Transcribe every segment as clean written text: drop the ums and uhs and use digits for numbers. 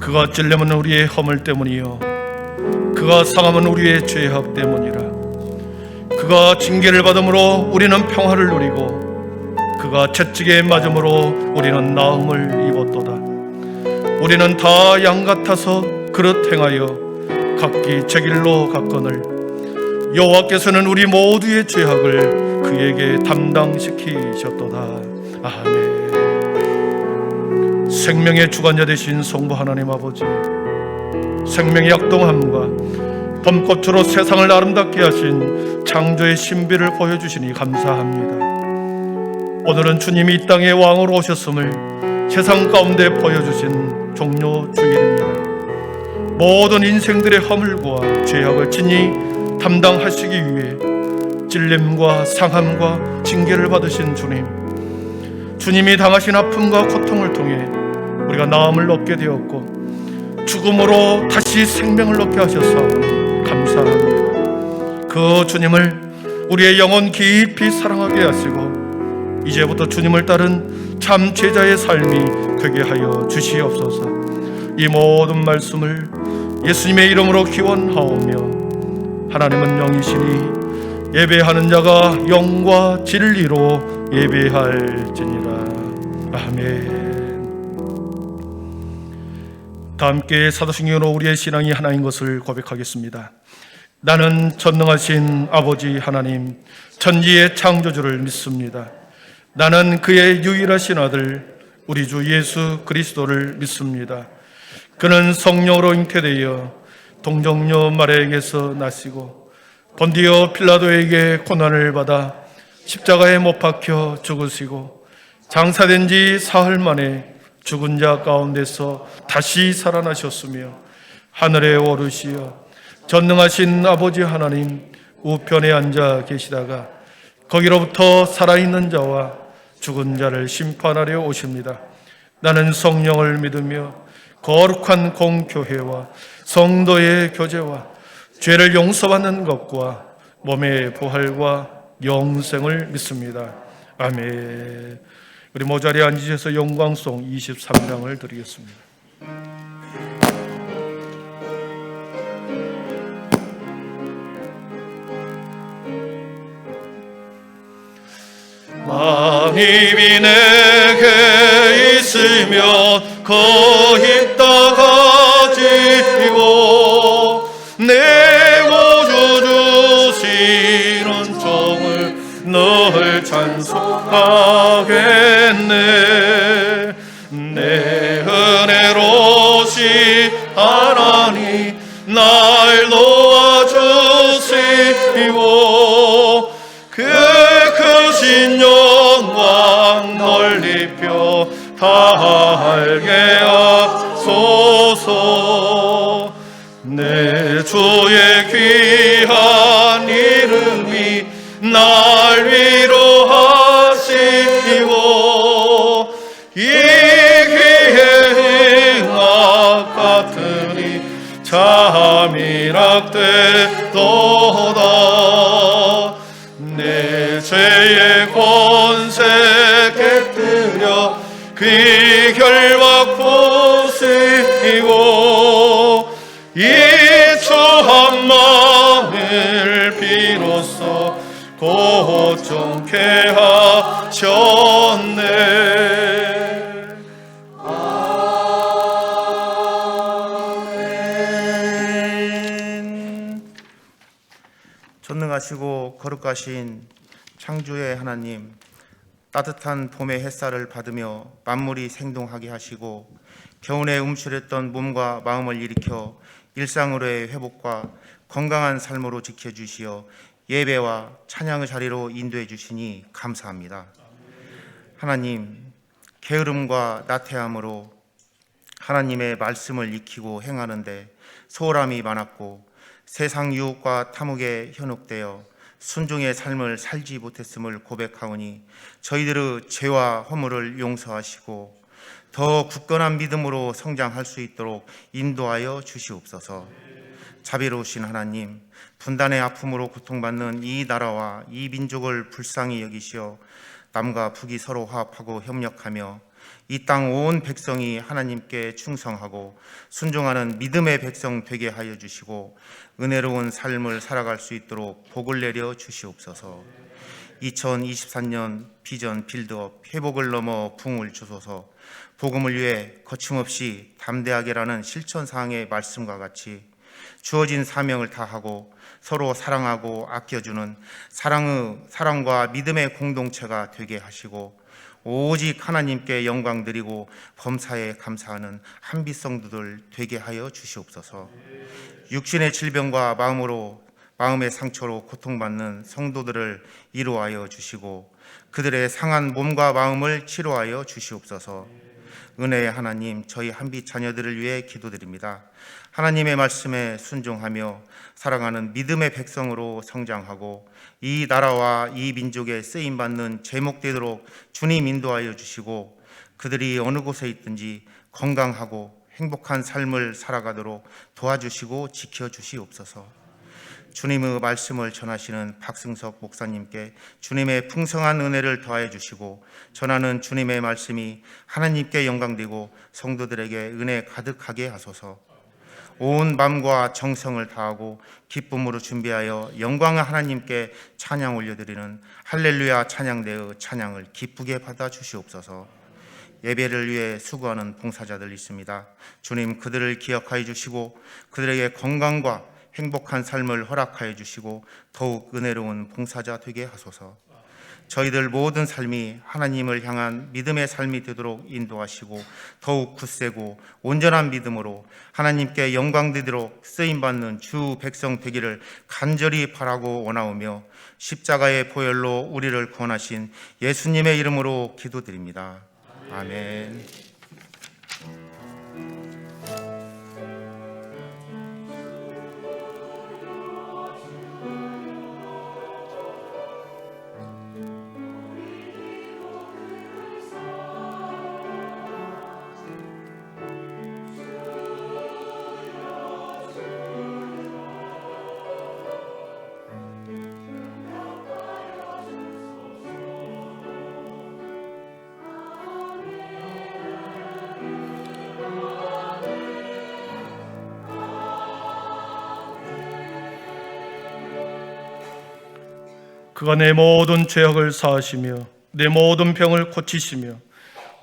그가 찔림은 우리의 허물 때문이요 그가 상함은 우리의 죄악 때문이라. 그가 징계를 받음으로 우리는 평화를 누리고 그가 채찍에 맞음으로 우리는 나음을 입었도다. 우리는 다 양 같아서 그릇 행하여 각기 제 길로 갔거늘 여호와께서는 우리 모두의 죄악을 그에게 담당시키셨도다. 아멘. 생명의 주관자 되신 성부 하나님 아버지, 생명의 약동함과 봄꽃으로 세상을 아름답게 하신 창조의 신비를 보여주시니 감사합니다. 오늘은 주님이 이 땅의 왕으로 오셨음을 세상 가운데 보여주신 종료 주일입니다. 모든 인생들의 허물과 죄악을 친히 담당하시기 위해 찔림과 상함과 징계를 받으신 주님, 주님이 당하신 아픔과 고통을 통해 우리가 나음을 얻게 되었고 죽음으로 다시 생명을 얻게 하셔서 감사합니다. 그 주님을 우리의 영혼 깊이 사랑하게 하시고 이제부터 주님을 따른 참 제자의 삶이 되게 하여 주시옵소서. 이 모든 말씀을 예수님의 이름으로 기원하오며, 하나님은 영이시니 예배하는 자가 영과 진리로 예배할지니라. 아멘. 다 함께 사도신경으로 우리의 신앙이 하나인 것을 고백하겠습니다. 나는 전능하신 아버지 하나님, 천지의 창조주를 믿습니다. 나는 그의 유일하신 아들 우리 주 예수 그리스도를 믿습니다. 그는 성령으로 잉태되어 동정녀 마리아에게서 나시고 본디오 필라도에게 고난을 받아 십자가에 못 박혀 죽으시고 장사된 지 사흘 만에 죽은 자 가운데서 다시 살아나셨으며 하늘에 오르시어 전능하신 아버지 하나님 우편에 앉아 계시다가 거기로부터 살아있는 자와 죽은 자를 심판하려 오십니다. 나는 성령을 믿으며 거룩한 공교회와 성도의 교제와 죄를 용서받는 것과 몸의 부활과 영생을 믿습니다. 아멘. 우리 모자리에 앉으셔서 영광송 23장을 드리겠습니다. 만입이 내게 있으면 거있다 가지고 내 구주 주신 은총을 늘 찬송하겠네. 내 은혜로시 하나님 날 도와주시고 그 크신 영광 널리펴 다 알게 하소서. 내 주의 귀한 이름이 날 위로하시고 이 귀에 응답 같으니 잠이락되도다. 내 죄의 권세 깨뜨려 그 결박 부시고 이 추한 마음을 비로소 고정케 하셨네. 아멘. 전능하시고 거룩하신 창조의 하나님, 따뜻한 봄의 햇살을 받으며 만물이 생동하게 하시고 겨울에 움츠렸던 몸과 마음을 일으켜 일상으로의 회복과 건강한 삶으로 지켜주시어 예배와 찬양의 자리로 인도해 주시니 감사합니다. 하나님, 게으름과 나태함으로 하나님의 말씀을 익히고 행하는데 소홀함이 많았고 세상 유혹과 탐욕에 현혹되어 순종의 삶을 살지 못했음을 고백하오니 저희들의 죄와 허물을 용서하시고 더 굳건한 믿음으로 성장할 수 있도록 인도하여 주시옵소서. 자비로우신 하나님, 분단의 아픔으로 고통받는 이 나라와 이 민족을 불쌍히 여기시어 남과 북이 서로 화합하고 협력하며 이 땅 온 백성이 하나님께 충성하고 순종하는 믿음의 백성 되게 하여 주시고 은혜로운 삶을 살아갈 수 있도록 복을 내려 주시옵소서. 2023년 비전 빌드업 회복을 넘어 붕을 주소서. 복음을 위해 거침없이 담대하게라는 실천사항의 말씀과 같이 주어진 사명을 다하고 서로 사랑하고 아껴주는 사랑과 믿음의 공동체가 되게 하시고 오직 하나님께 영광 드리고 범사에 감사하는 한빛 성도들 되게 하여 주시옵소서. 육신의 질병과 마음의 상처로 고통받는 성도들을 이루하여 주시고 그들의 상한 몸과 마음을 치료하여 주시옵소서. 은혜의 하나님, 저희 한빛 자녀들을 위해 기도드립니다. 하나님의 말씀에 순종하며 사랑하는 믿음의 백성으로 성장하고 이 나라와 이 민족에 쓰임받는 제목되도록 주님 인도하여 주시고 그들이 어느 곳에 있든지 건강하고 행복한 삶을 살아가도록 도와주시고 지켜주시옵소서. 주님의 말씀을 전하시는 박승석 목사님께 주님의 풍성한 은혜를 더하여 주시고 전하는 주님의 말씀이 하나님께 영광되고 성도들에게 은혜 가득하게 하소서. 온 마음과 정성을 다하고 기쁨으로 준비하여 영광을 하나님께 찬양 올려드리는 할렐루야 찬양대의 찬양을 기쁘게 받아 주시옵소서. 예배를 위해 수고하는 봉사자들 있습니다. 주님, 그들을 기억하여 주시고 그들에게 건강과 행복한 삶을 허락하여 주시고 더욱 은혜로운 봉사자 되게 하소서. 저희들 모든 삶이 하나님을 향한 믿음의 삶이 되도록 인도하시고 더욱 굳세고 온전한 믿음으로 하나님께 영광 되도록 쓰임받는 주 백성 되기를 간절히 바라고 원하오며 십자가의 보혈로 우리를 구원하신 예수님의 이름으로 기도드립니다. 아멘. 그가 내 모든 죄악을 사하시며 내 모든 병을 고치시며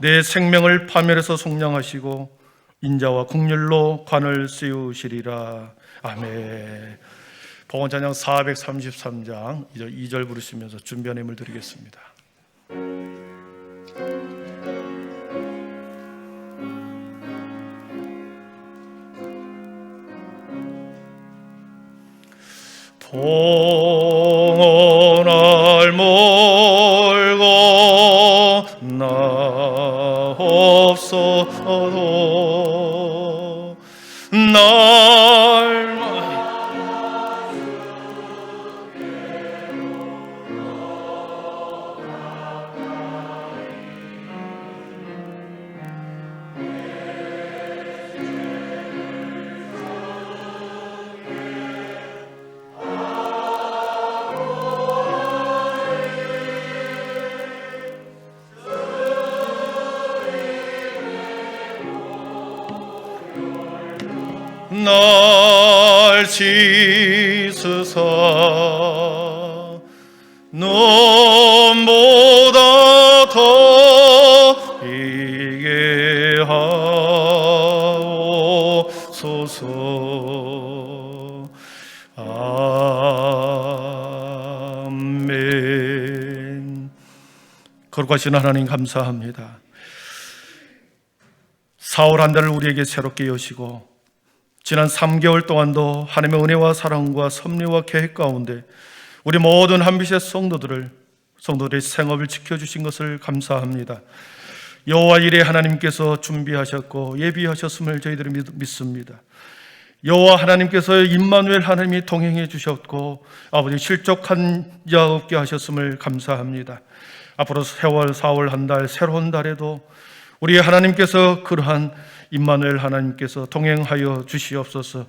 내 생명을 파멸해서 속량하시고 인자와 긍휼로 관을 씌우시리라. 아멘. 봉헌찬양 433장 2절 부르시면서 준비한 힘을 드리겠습니다. 봉헌을 몰고 나옵소서. 날 씻으사 눈보다 더 이게 하옵소서. 아멘. 거룩하신 하나님 감사합니다. 4월 한 달을 우리에게 새롭게 여시고 지난 3개월 동안도 하나님의 은혜와 사랑과 섭리와 계획 가운데 우리 모든 한빛의 성도들의 생업을 지켜주신 것을 감사합니다. 여호와 일에 하나님께서 준비하셨고 예비하셨음을 저희들이 믿습니다. 여호와 하나님께서 임마누엘 하나님이 동행해 주셨고 아버지 실족한 자 없게 하셨음을 감사합니다. 앞으로 세월 4월 한 달 새로운 달에도 우리 하나님께서 그러한 임마누엘 하나님께서 동행하여 주시옵소서.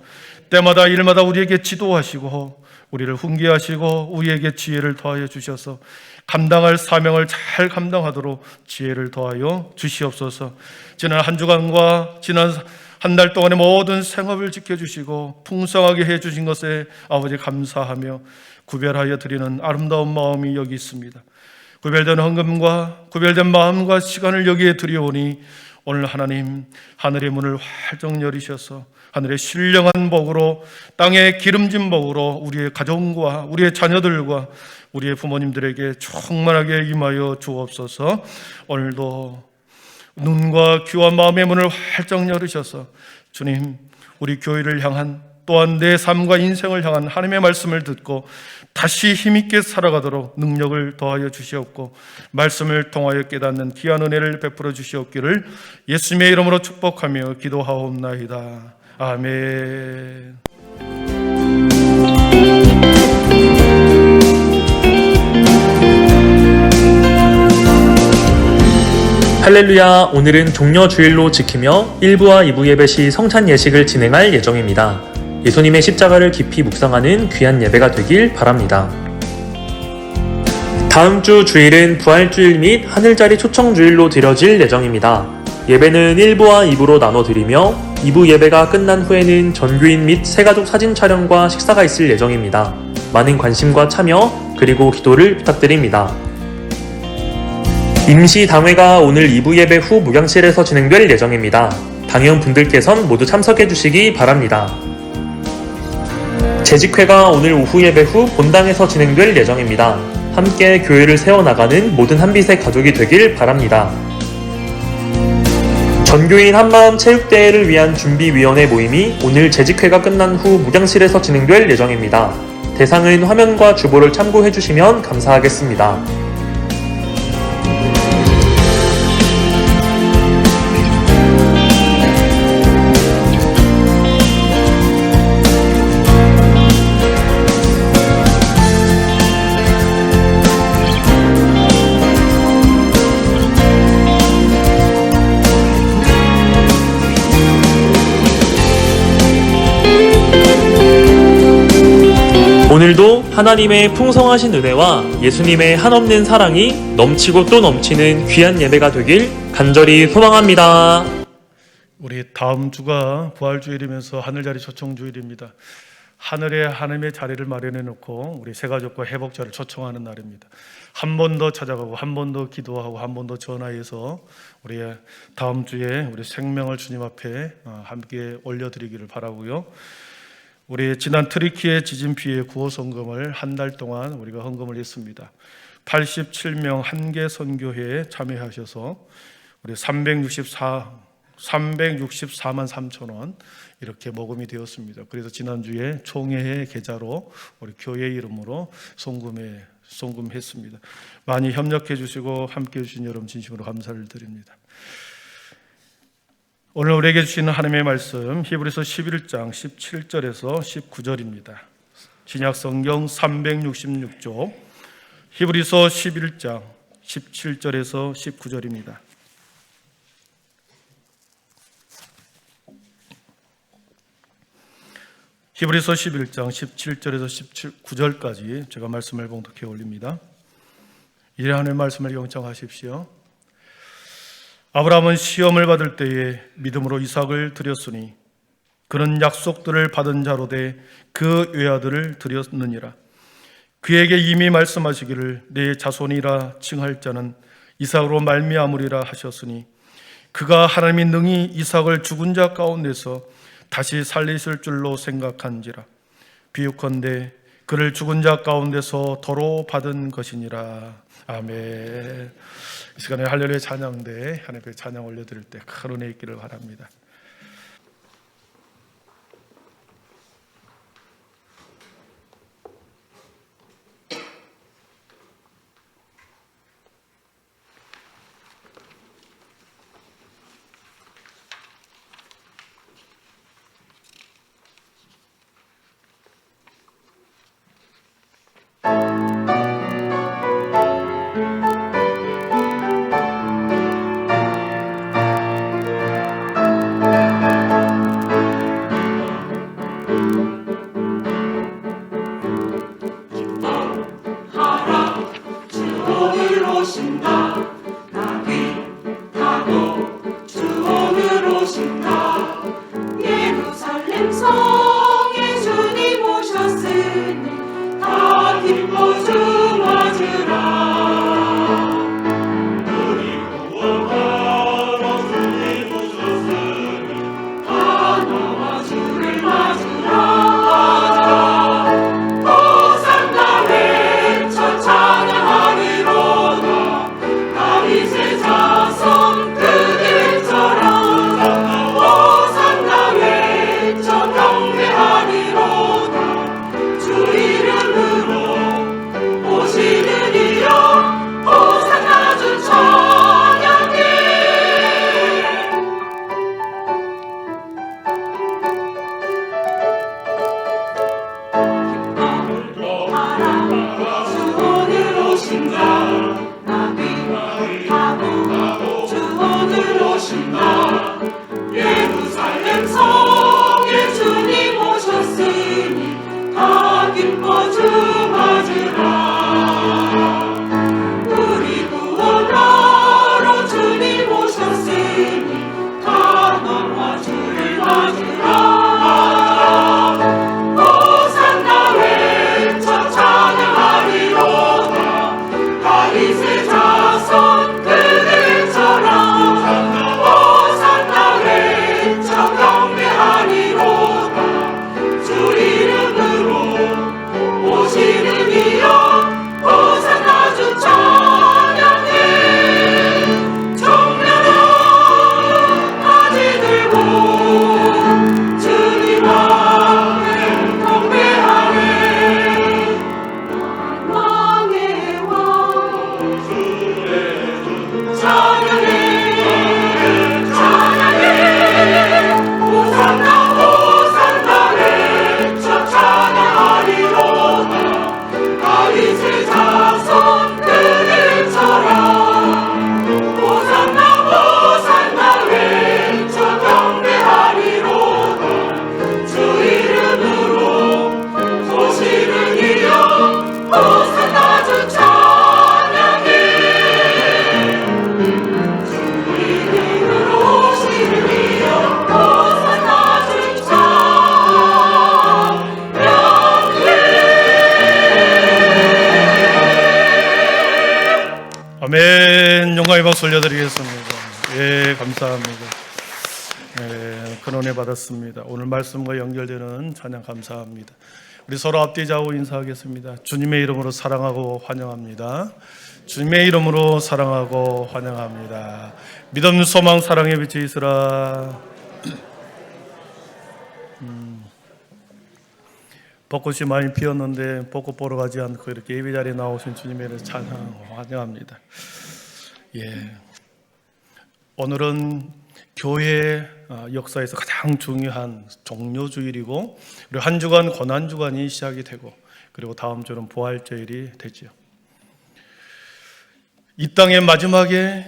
때마다 일마다 우리에게 지도하시고 우리를 훈계하시고 우리에게 지혜를 더하여 주셔서 감당할 사명을 잘 감당하도록 지혜를 더하여 주시옵소서. 지난 한 주간과 지난 한 달 동안의 모든 생업을 지켜주시고 풍성하게 해주신 것에 아버지 감사하며 구별하여 드리는 아름다운 마음이 여기 있습니다. 구별된 헌금과 구별된 마음과 시간을 여기에 드리오니 오늘 하나님 하늘의 문을 활짝 열으셔서 하늘의 신령한 복으로 땅의 기름진 복으로 우리의 가정과 우리의 자녀들과 우리의 부모님들에게 충만하게 임하여 주옵소서. 오늘도 눈과 귀와 마음의 문을 활짝 열으셔서 주님 우리 교회를 향한 또한 내 삶과 인생을 향한 하나님의 말씀을 듣고 다시 힘있게 살아가도록 능력을 더하여 주시옵고 말씀을 통하여 깨닫는 귀한 은혜를 베풀어 주시옵기를 예수님의 이름으로 축복하며 기도하옵나이다. 아멘. 할렐루야. 오늘은 종려 주일로 지키며 1부와 2부 예배 시 성찬 예식을 진행할 예정입니다. 예수님의 십자가를 깊이 묵상하는 귀한 예배가 되길 바랍니다. 다음 주 주일은 부활주일 및 하늘자리 초청주일로 드려질 예정입니다. 예배는 1부와 2부로 나눠 드리며 2부 예배가 끝난 후에는 전교인 및 새가족 사진 촬영과 식사가 있을 예정입니다. 많은 관심과 참여 그리고 기도를 부탁드립니다. 임시당회가 오늘 2부 예배 후 목양실에서 진행될 예정입니다. 당회원분들께선 모두 참석해 주시기 바랍니다. 재직회가 오늘 오후 예배 후 본당에서 진행될 예정입니다. 함께 교회를 세워나가는 모든 한빛의 가족이 되길 바랍니다. 전교인 한마음 체육대회를 위한 준비위원회 모임이 오늘 재직회가 끝난 후 목양실에서 진행될 예정입니다. 대상은 화면과 주보를 참고해 주시면 감사하겠습니다. 오늘도 하나님의 풍성하신 은혜와 예수님의 한없는 사랑이 넘치고 또 넘치는 귀한 예배가 되길 간절히 소망합니다. 우리 다음 주가 부활주일이면서 하늘자리 초청주일입니다. 하늘에 하나님의 자리를 마련해 놓고 우리 새가족과 회복자를 초청하는 날입니다. 한 번 더 찾아가고 한 번 더 기도하고 한 번 더 전화해서 우리 다음 주에 우리 생명을 주님 앞에 함께 올려드리기를 바라고요. 우리 지난 트리키의 지진 피해 구호 선금을 한 달 동안 우리가 헌금을 했습니다. 87명 한계 선교회에 참여하셔서 우리 364만 3천 원 이렇게 모금이 되었습니다. 그래서 지난주에 총회의 계좌로 우리 교회 이름으로 송금했습니다. 많이 협력해 주시고 함께 해주신 여러분 진심으로 감사를 드립니다. 오늘 우리에게 주시는 하나님의 말씀 히브리서 11장 17절에서 19절입니다. 신약성경 366쪽 히브리서 11장 17절에서 19절입니다. 히브리서 11장 17절에서 19절까지 제가 말씀을 봉독해 올립니다. 이래 하나님의 말씀을 경청하십시오. 아브라함은 시험을 받을 때에 믿음으로 이삭을 드렸으니 그는 약속들을 받은 자로 돼 그 외아들을 드렸느니라. 그에게 이미 말씀하시기를 내 자손이라 칭할 자는 이삭으로 말미암으리라 하셨으니 그가 하나님이 능히 이삭을 죽은 자 가운데서 다시 살리실 줄로 생각한지라. 비유컨대 그를 죽은 자 가운데서 도로 받은 것이니라. 아멘. 이 시간에 할렐루야 찬양대 하나님 앞에 찬양 올려드릴 때 큰 은혜 있기를 바랍니다. 아멘. 영광의 박수 올려드리겠습니다. 예, 감사합니다. 예, 큰 은혜 받았습니다. 오늘 말씀과 연결되는 찬양 감사합니다. 우리 서로 앞뒤 좌우 인사하겠습니다. 주님의 이름으로 사랑하고 환영합니다. 주님의 이름으로 사랑하고 환영합니다. 믿음, 소망, 사랑의 빛이 있으라. 벚꽃이 많이 피었는데 벚꽃 보러 가지 않고 이렇게 예배 자리에 나오신 주님의 찬양 환영합니다. 예, 오늘은 교회 역사에서 가장 중요한 종료주일이고, 그리고 한 주간 고난주간이 시작이 되고, 그리고 다음 주는 부활주일이 되죠. 이 땅의 마지막에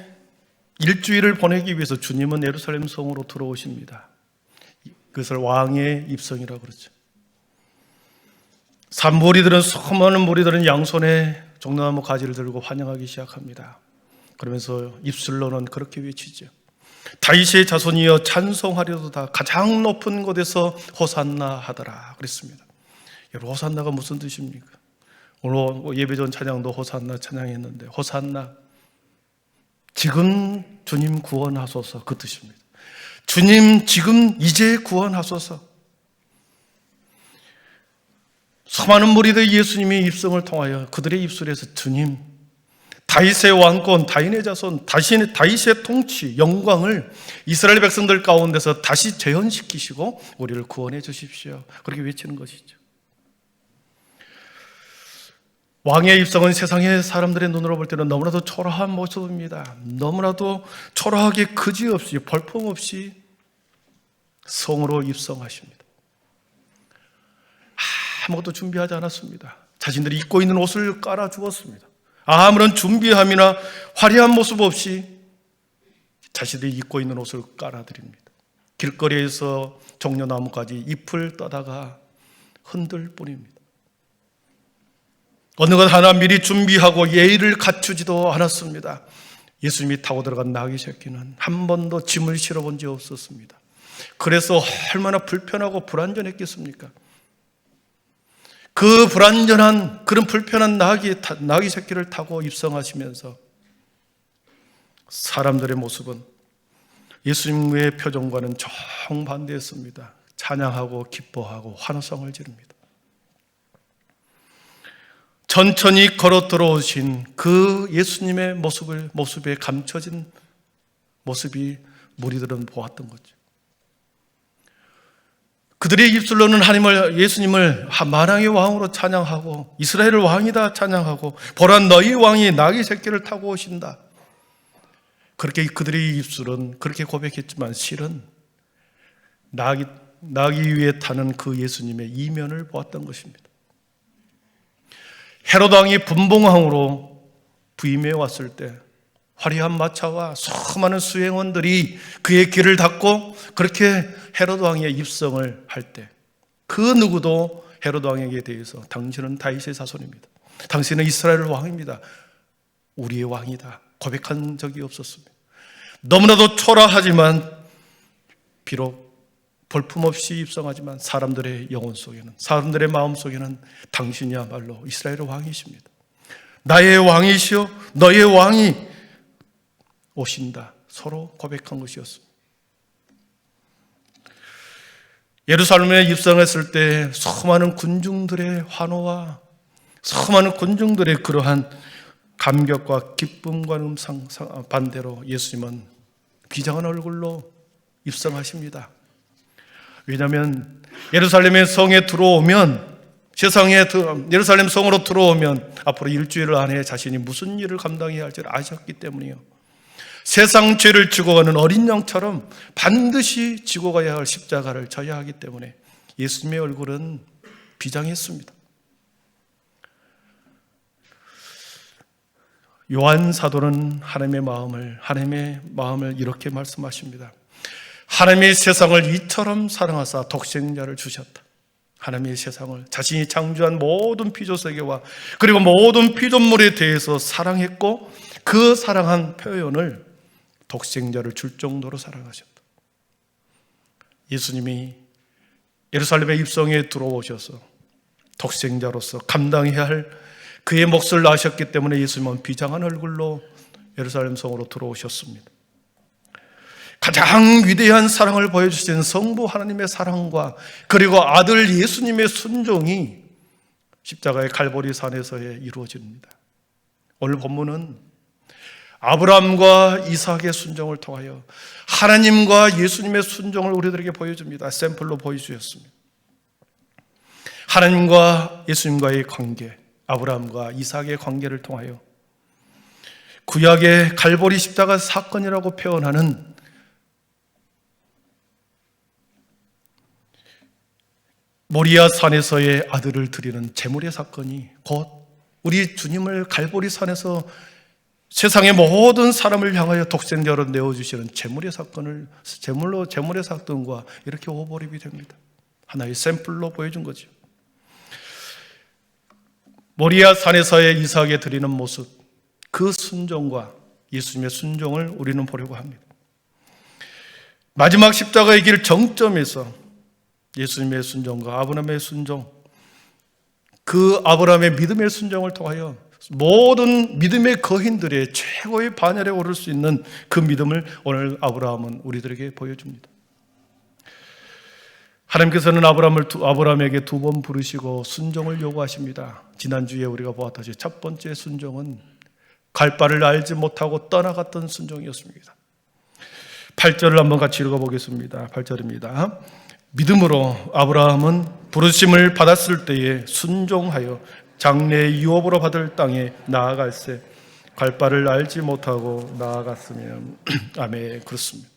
일주일을 보내기 위해서 주님은 예루살렘 성으로 들어오십니다. 그것을 왕의 입성이라고 그러죠. 산보리들은, 수많은 무리들은 양손에 종려나무 가지를 들고 환영하기 시작합니다. 그러면서 입술로는 그렇게 외치죠. 다윗의 자손이여 찬송하려도다. 가장 높은 곳에서 호산나 하더라 그랬습니다. 여러분, 호산나가 무슨 뜻입니까? 오늘 예배전 찬양도 호산나 찬양했는데, 호산나, 지금 주님 구원하소서, 그 뜻입니다. 주님 지금 이제 구원하소서. 수많은 무리들 예수님의 입성을 통하여 그들의 입술에서 주님, 다윗의 왕권, 다윗의 자손, 다윗의 통치, 영광을 이스라엘 백성들 가운데서 다시 재현시키시고 우리를 구원해 주십시오, 그렇게 외치는 것이죠. 왕의 입성은 세상의 사람들의 눈으로 볼 때는 너무나도 초라한 모습입니다. 너무나도 초라하게 그지없이 볼품없이 성으로 입성하십니다. 아무것도 준비하지 않았습니다. 자신들이 입고 있는 옷을 깔아주었습니다. 아무런 준비함이나 화려한 모습 없이 자신들이 입고 있는 옷을 깔아드립니다. 길거리에서 종려나무까지 잎을 떠다가 흔들 뿐입니다. 어느 것 하나 미리 준비하고 예의를 갖추지도 않았습니다. 예수님이 타고 들어간 나귀 새끼는 한 번도 짐을 실어본 적이 없었습니다. 그래서 얼마나 불편하고 불안전했겠습니까? 그 그 불완전한 그런 불편한 나귀 새끼를 타고 입성하시면서 사람들의 모습은 예수님의 표정과는 정반대였습니다. 찬양하고 기뻐하고 환호성을 지릅니다. 천천히 걸어 들어오신 그 예수님의 모습에 감춰진 모습이 무리들은 보았던 거죠. 그들의 입술로는 예수님을 만왕의 왕으로 찬양하고 이스라엘의 왕이다 찬양하고 보라 너희 왕이 나귀 새끼를 타고 오신다. 그렇게 그들의 입술은 그렇게 고백했지만 실은 나귀 위에 타는 그 예수님의 이면을 보았던 것입니다. 헤롯 왕이 분봉왕으로 부임해 왔을 때 화려한 마차와 수많은 수행원들이 그의 길을 닫고 그렇게 헤롯 왕의 입성을 할 때 그 누구도 헤롯 왕에게 대해서 당신은 다윗의 자손입니다. 당신은 이스라엘 왕입니다. 우리의 왕이다. 고백한 적이 없었습니다. 너무나도 초라하지만 비록 볼품없이 입성하지만 사람들의 영혼 속에는 사람들의 마음 속에는 당신이야말로 이스라엘의 왕이십니다. 나의 왕이시여 너의 왕이 오신다. 서로 고백한 것이었습니다. 예루살렘에 입성했을 때 수많은 군중들의 환호와 수많은 군중들의 그러한 감격과 기쁨과는 반대로 예수님은 비장한 얼굴로 입성하십니다. 왜냐하면 예루살렘의 성에 들어오면 예루살렘 성으로 들어오면 앞으로 일주일 안에 자신이 무슨 일을 감당해야 할지를 아셨기 때문이요. 세상 죄를 지고 가는 어린 양처럼 반드시 지고 가야 할 십자가를 져야 하기 때문에 예수님의 얼굴은 비장했습니다. 요한 사도는 하나님의 마음을 이렇게 말씀하십니다. 하나님의 세상을 이처럼 사랑하사 독생자를 주셨다. 하나님의 세상을 자신이 창조한 모든 피조세계와 그리고 모든 피조물에 대해서 사랑했고 그 사랑한 표현을 독생자를 줄 정도로 사랑하셨다. 예수님이 예루살렘의 입성에 들어오셔서 독생자로서 감당해야 할 그의 몫을 아셨기 때문에 예수님은 비장한 얼굴로 예루살렘 성으로 들어오셨습니다. 가장 위대한 사랑을 보여주신 성부 하나님의 사랑과 그리고 아들 예수님의 순종이 십자가의 갈보리 산에서의 이루어집니다. 오늘 본문은 아브라함과 이삭의 순종을 통하여 하나님과 예수님의 순종을 우리들에게 보여줍니다. 샘플로 보여주셨습니다. 하나님과 예수님과의 관계, 아브라함과 이삭의 관계를 통하여 구약의 갈보리 십자가 사건이라고 표현하는 모리아 산에서의 아들을 드리는 제물의 사건이 곧 우리 주님을 갈보리 산에서 세상의 모든 사람을 향하여 독생자로 내어주시는 제물의 사건과 이렇게 오버랩이 됩니다. 하나의 샘플로 보여준 거죠. 모리아 산에서의 이삭에 드리는 모습, 그 순종과 예수님의 순종을 우리는 보려고 합니다. 마지막 십자가의 길 정점에서 예수님의 순종과 아브라함의 순종, 그 아브라함의 믿음의 순종을 통하여 모든 믿음의 거인들의 최고의 반열에 오를 수 있는 그 믿음을 오늘 아브라함은 우리들에게 보여줍니다. 하나님께서는 아브라함에게 2번 부르시고 순종을 요구하십니다. 지난주에 우리가 보았듯이 첫 번째 순종은 갈 바를 알지 못하고 떠나갔던 순종이었습니다. 8절을 한번 같이 읽어보겠습니다. 8절입니다. 믿음으로 아브라함은 부르심을 받았을 때에 순종하여 장래의 유업으로 받을 땅에 나아갈새 갈 바를 알지 못하고 나아갔으면 아멘. 그렇습니다.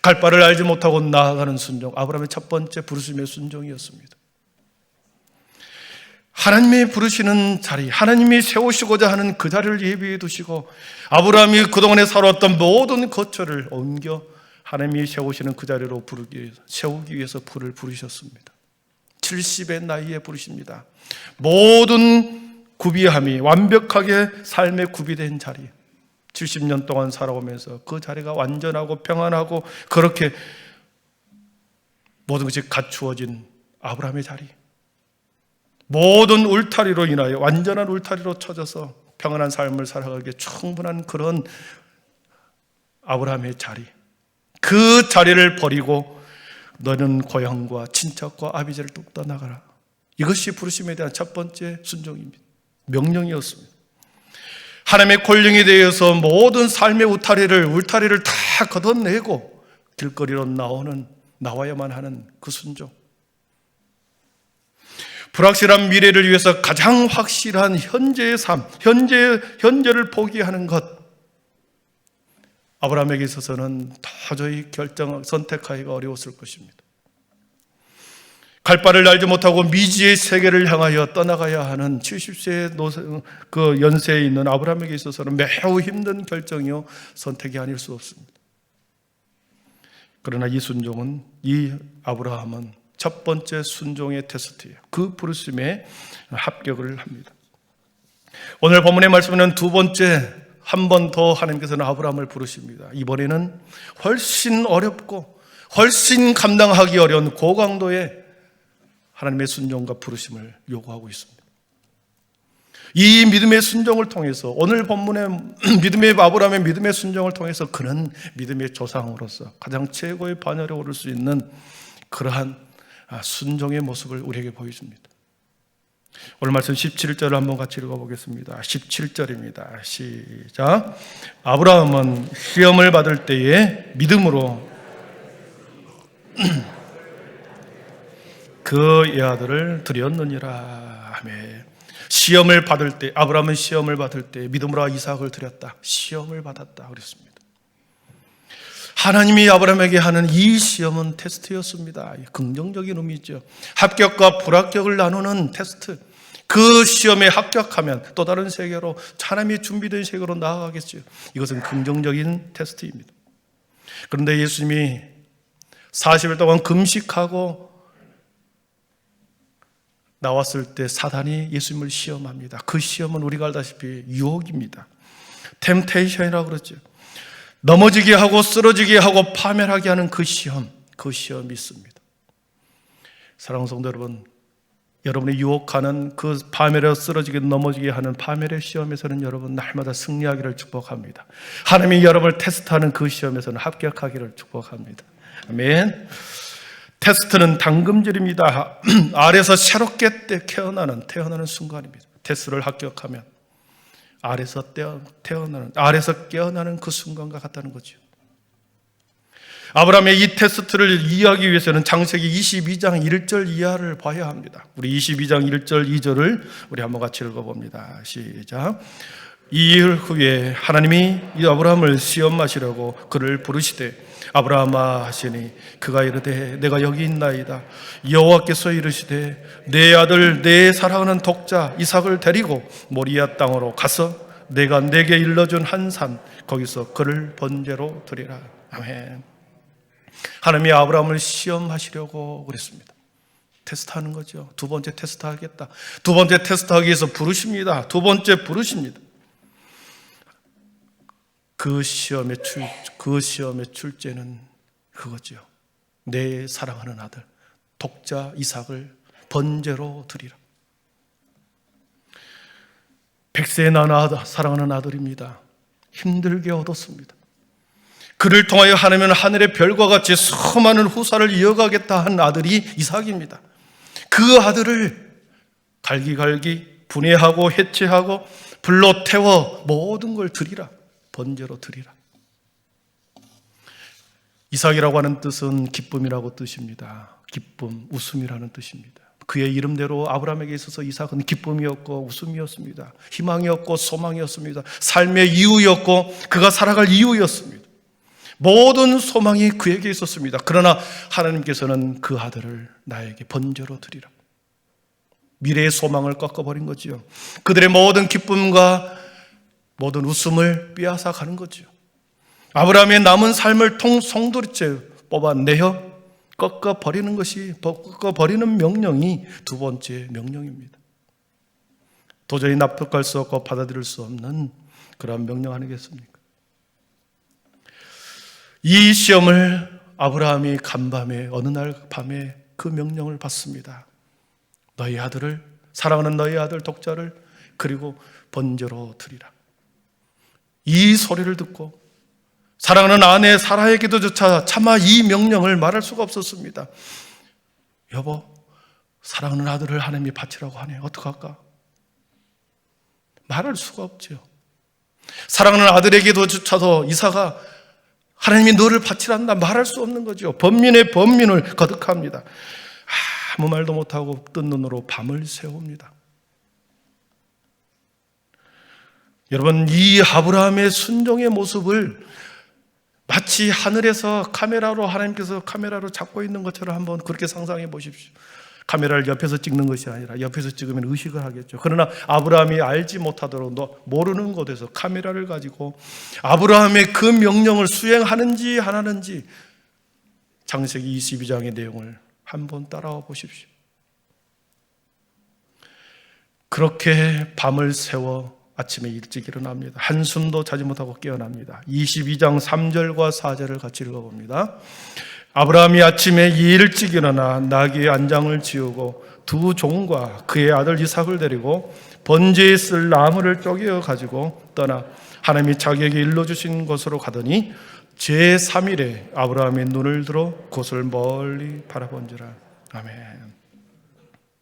갈 바를 알지 못하고 나아가는 순종, 아브라함의 첫 번째 부르심의 순종이었습니다. 하나님이 부르시는 자리, 하나님이 세우시고자 하는 그 자리를 예비해 두시고 아브라함이 그동안에 살아왔던 모든 거처를 옮겨 하나님이 세우시는 그 자리로 세우기 위해서 불을 부르셨습니다. 70의 나이에 부르십니다. 모든 구비함이 완벽하게 삶에 구비된 자리, 70년 동안 살아오면서 그 자리가 완전하고 평안하고 그렇게 모든 것이 갖추어진 아브라함의 자리, 모든 울타리로 인하여 완전한 울타리로 쳐져서 평안한 삶을 살아가기에 충분한 그런 아브라함의 자리, 그 자리를 버리고 너는 고향과 친척과 아비제를 뚝 떠나가라. 이것이 부르심에 대한 첫 번째 순종입니다. 명령이었습니다. 하나님의 콜링에 대해서 모든 삶의 울타리를 다 걷어내고 길거리로 나와야만 하는 그 순종. 불확실한 미래를 위해서 가장 확실한 현재의 삶, 현재를 포기하는 것. 아브라함에게 있어서는 도저히 선택하기가 어려웠을 것입니다. 갈 바를 알지 못하고 미지의 세계를 향하여 떠나가야 하는 70세의 그 연세에 있는 아브라함에게 있어서는 매우 힘든 결정이요 선택이 아닐 수 없습니다. 그러나 이 아브라함은 첫 번째 순종의 테스트예요. 그 부르심에 합격을 합니다. 오늘 본문의 말씀은 두 번째, 한 번 더 하나님께서는 아브라함을 부르십니다. 이번에는 훨씬 어렵고 훨씬 감당하기 어려운 고강도의 하나님의 순종과 부르심을 요구하고 있습니다. 이 믿음의 순종을 통해서, 오늘 본문의 아브라함의 믿음의 순종을 통해서 그는 믿음의 조상으로서 가장 최고의 반열에 오를 수 있는 그러한 순종의 모습을 우리에게 보여줍니다. 오늘 말씀 17절을 한번 같이 읽어보겠습니다. 17절입니다. 시작. 아브라함은 시험을 받을 때에 믿음으로 그 아들을 드렸느니라. 아멘. 시험을 받을 때, 아브라함은 시험을 받을 때 믿음으로 이삭을 드렸다. 시험을 받았다 그랬습니다. 하나님이 아브라함에게 하는 이 시험은 테스트였습니다. 긍정적인 의미죠. 합격과 불합격을 나누는 테스트. 그 시험에 합격하면 또 다른 세계로, 하나님이 준비된 세계로 나아가겠죠. 이것은 긍정적인 테스트입니다. 그런데 예수님이 40일 동안 금식하고 나왔을 때 사단이 예수님을 시험합니다. 그 시험은 우리가 알다시피 유혹입니다. 템테이션이라고 그러죠. 넘어지게 하고 쓰러지게 하고 파멸하게 하는 그 시험이 있습니다. 사랑하는 성도 여러분, 여러분이 유혹하는 그 파멸에 쓰러지게 넘어지게 하는 파멸의 시험에서는 여러분 날마다 승리하기를 축복합니다. 하나님이 여러분을 테스트하는 그 시험에서는 합격하기를 축복합니다. 아멘. 테스트는 당금질입니다. 알에서 새롭게 태어나는 순간입니다. 테스트를 합격하면 알에서 깨어나는 그 순간과 같다는 거죠. 아브라함의 이 테스트를 이해하기 위해서는 창세기 22장 1절 이하를 봐야 합니다. 우리 22장 1절 2절을 우리 한번 같이 읽어봅니다. 시작. 이 일 후에 하나님이 이 아브라함을 시험하시려고 그를 부르시되 아브라함아 하시니 그가 이르되 내가 여기 있나이다. 여호와께서 이르시되 내 아들 내 사랑하는 독자 이삭을 데리고 모리아 땅으로 가서 내가 내게 일러준 한 산 거기서 그를 번제로 드리라. 아멘. 하나님이 아브라함을 시험하시려고 그랬습니다. 테스트하는 거죠. 두 번째 테스트하겠다. 두 번째 테스트하기 위해서 부르십니다. 두 번째 부르십니다. 그 시험의 출제는 그거죠. 내 사랑하는 아들 독자 이삭을 번제로 드리라. 100세에 낳은 사랑하는 아들입니다. 힘들게 얻었습니다. 그를 통하여 하나님은 하늘의 별과 같이 수많은 후사를 이어가겠다 한 아들이 이삭입니다. 그 아들을 갈기갈기 분해하고 해체하고 불로 태워 모든 걸 드리라. 번제로 드리라. 이삭이라고 하는 뜻은 기쁨이라고 뜻입니다. 기쁨, 웃음이라는 뜻입니다. 그의 이름대로 아브라함에게 있어서 이삭은 기쁨이었고 웃음이었습니다. 희망이었고 소망이었습니다. 삶의 이유였고 그가 살아갈 이유였습니다. 모든 소망이 그에게 있었습니다. 그러나 하나님께서는 그 아들을 나에게 번제로 드리라. 미래의 소망을 꺾어버린 거지요. 그들의 모든 기쁨과 모든 웃음을 빼앗아 가는 거죠. 아브라함의 남은 삶을 송두리째 뽑아내어 꺾어버리는 명령이 두 번째 명령입니다. 도저히 납득할 수 없고 받아들일 수 없는 그런 명령 아니겠습니까? 이 시험을 아브라함이 간밤에 어느 날 밤에 그 명령을 받습니다. 너희 아들을 사랑하는 너희 아들 독자를 그리고 번제로 드리라. 이 소리를 듣고 사랑하는 아내 사라에게도조차 차마 이 명령을 말할 수가 없었습니다. 여보, 사랑하는 아들을 하나님이 바치라고 하네. 어떡할까? 말할 수가 없죠. 사랑하는 아들에게도조차도 이사가 하나님이 너를 바치란다 말할 수 없는 거죠. 번민의 번민을 거듭합니다. 아무 말도 못하고 뜬 눈으로 밤을 새웁니다. 여러분, 이 아브라함의 순종의 모습을 마치 하늘에서 하나님께서 카메라로 잡고 있는 것처럼 한번 그렇게 상상해 보십시오. 카메라를 옆에서 찍는 것이 아니라 옆에서 찍으면 의식을 하겠죠. 그러나 아브라함이 알지 못하도록 모르는 곳에서 카메라를 가지고 아브라함의 그 명령을 수행하는지 안 하는지 창세기 22장의 내용을 한번 따라와 보십시오. 그렇게 밤을 새워 아침에 일찍 일어납니다. 한숨도 자지 못하고 깨어납니다. 22장 3절과 4절을 같이 읽어봅니다. 아브라함이 아침에 일찍 일어나 나귀의 안장을 지우고 두 종과 그의 아들 이삭을 데리고 번제에 쓸 나무를 쪼개어 가지고 떠나 하나님이 자기에게 일러주신 곳으로 가더니 제3일에 아브라함이 눈을 들어 곳을 멀리 바라본지라. 아멘.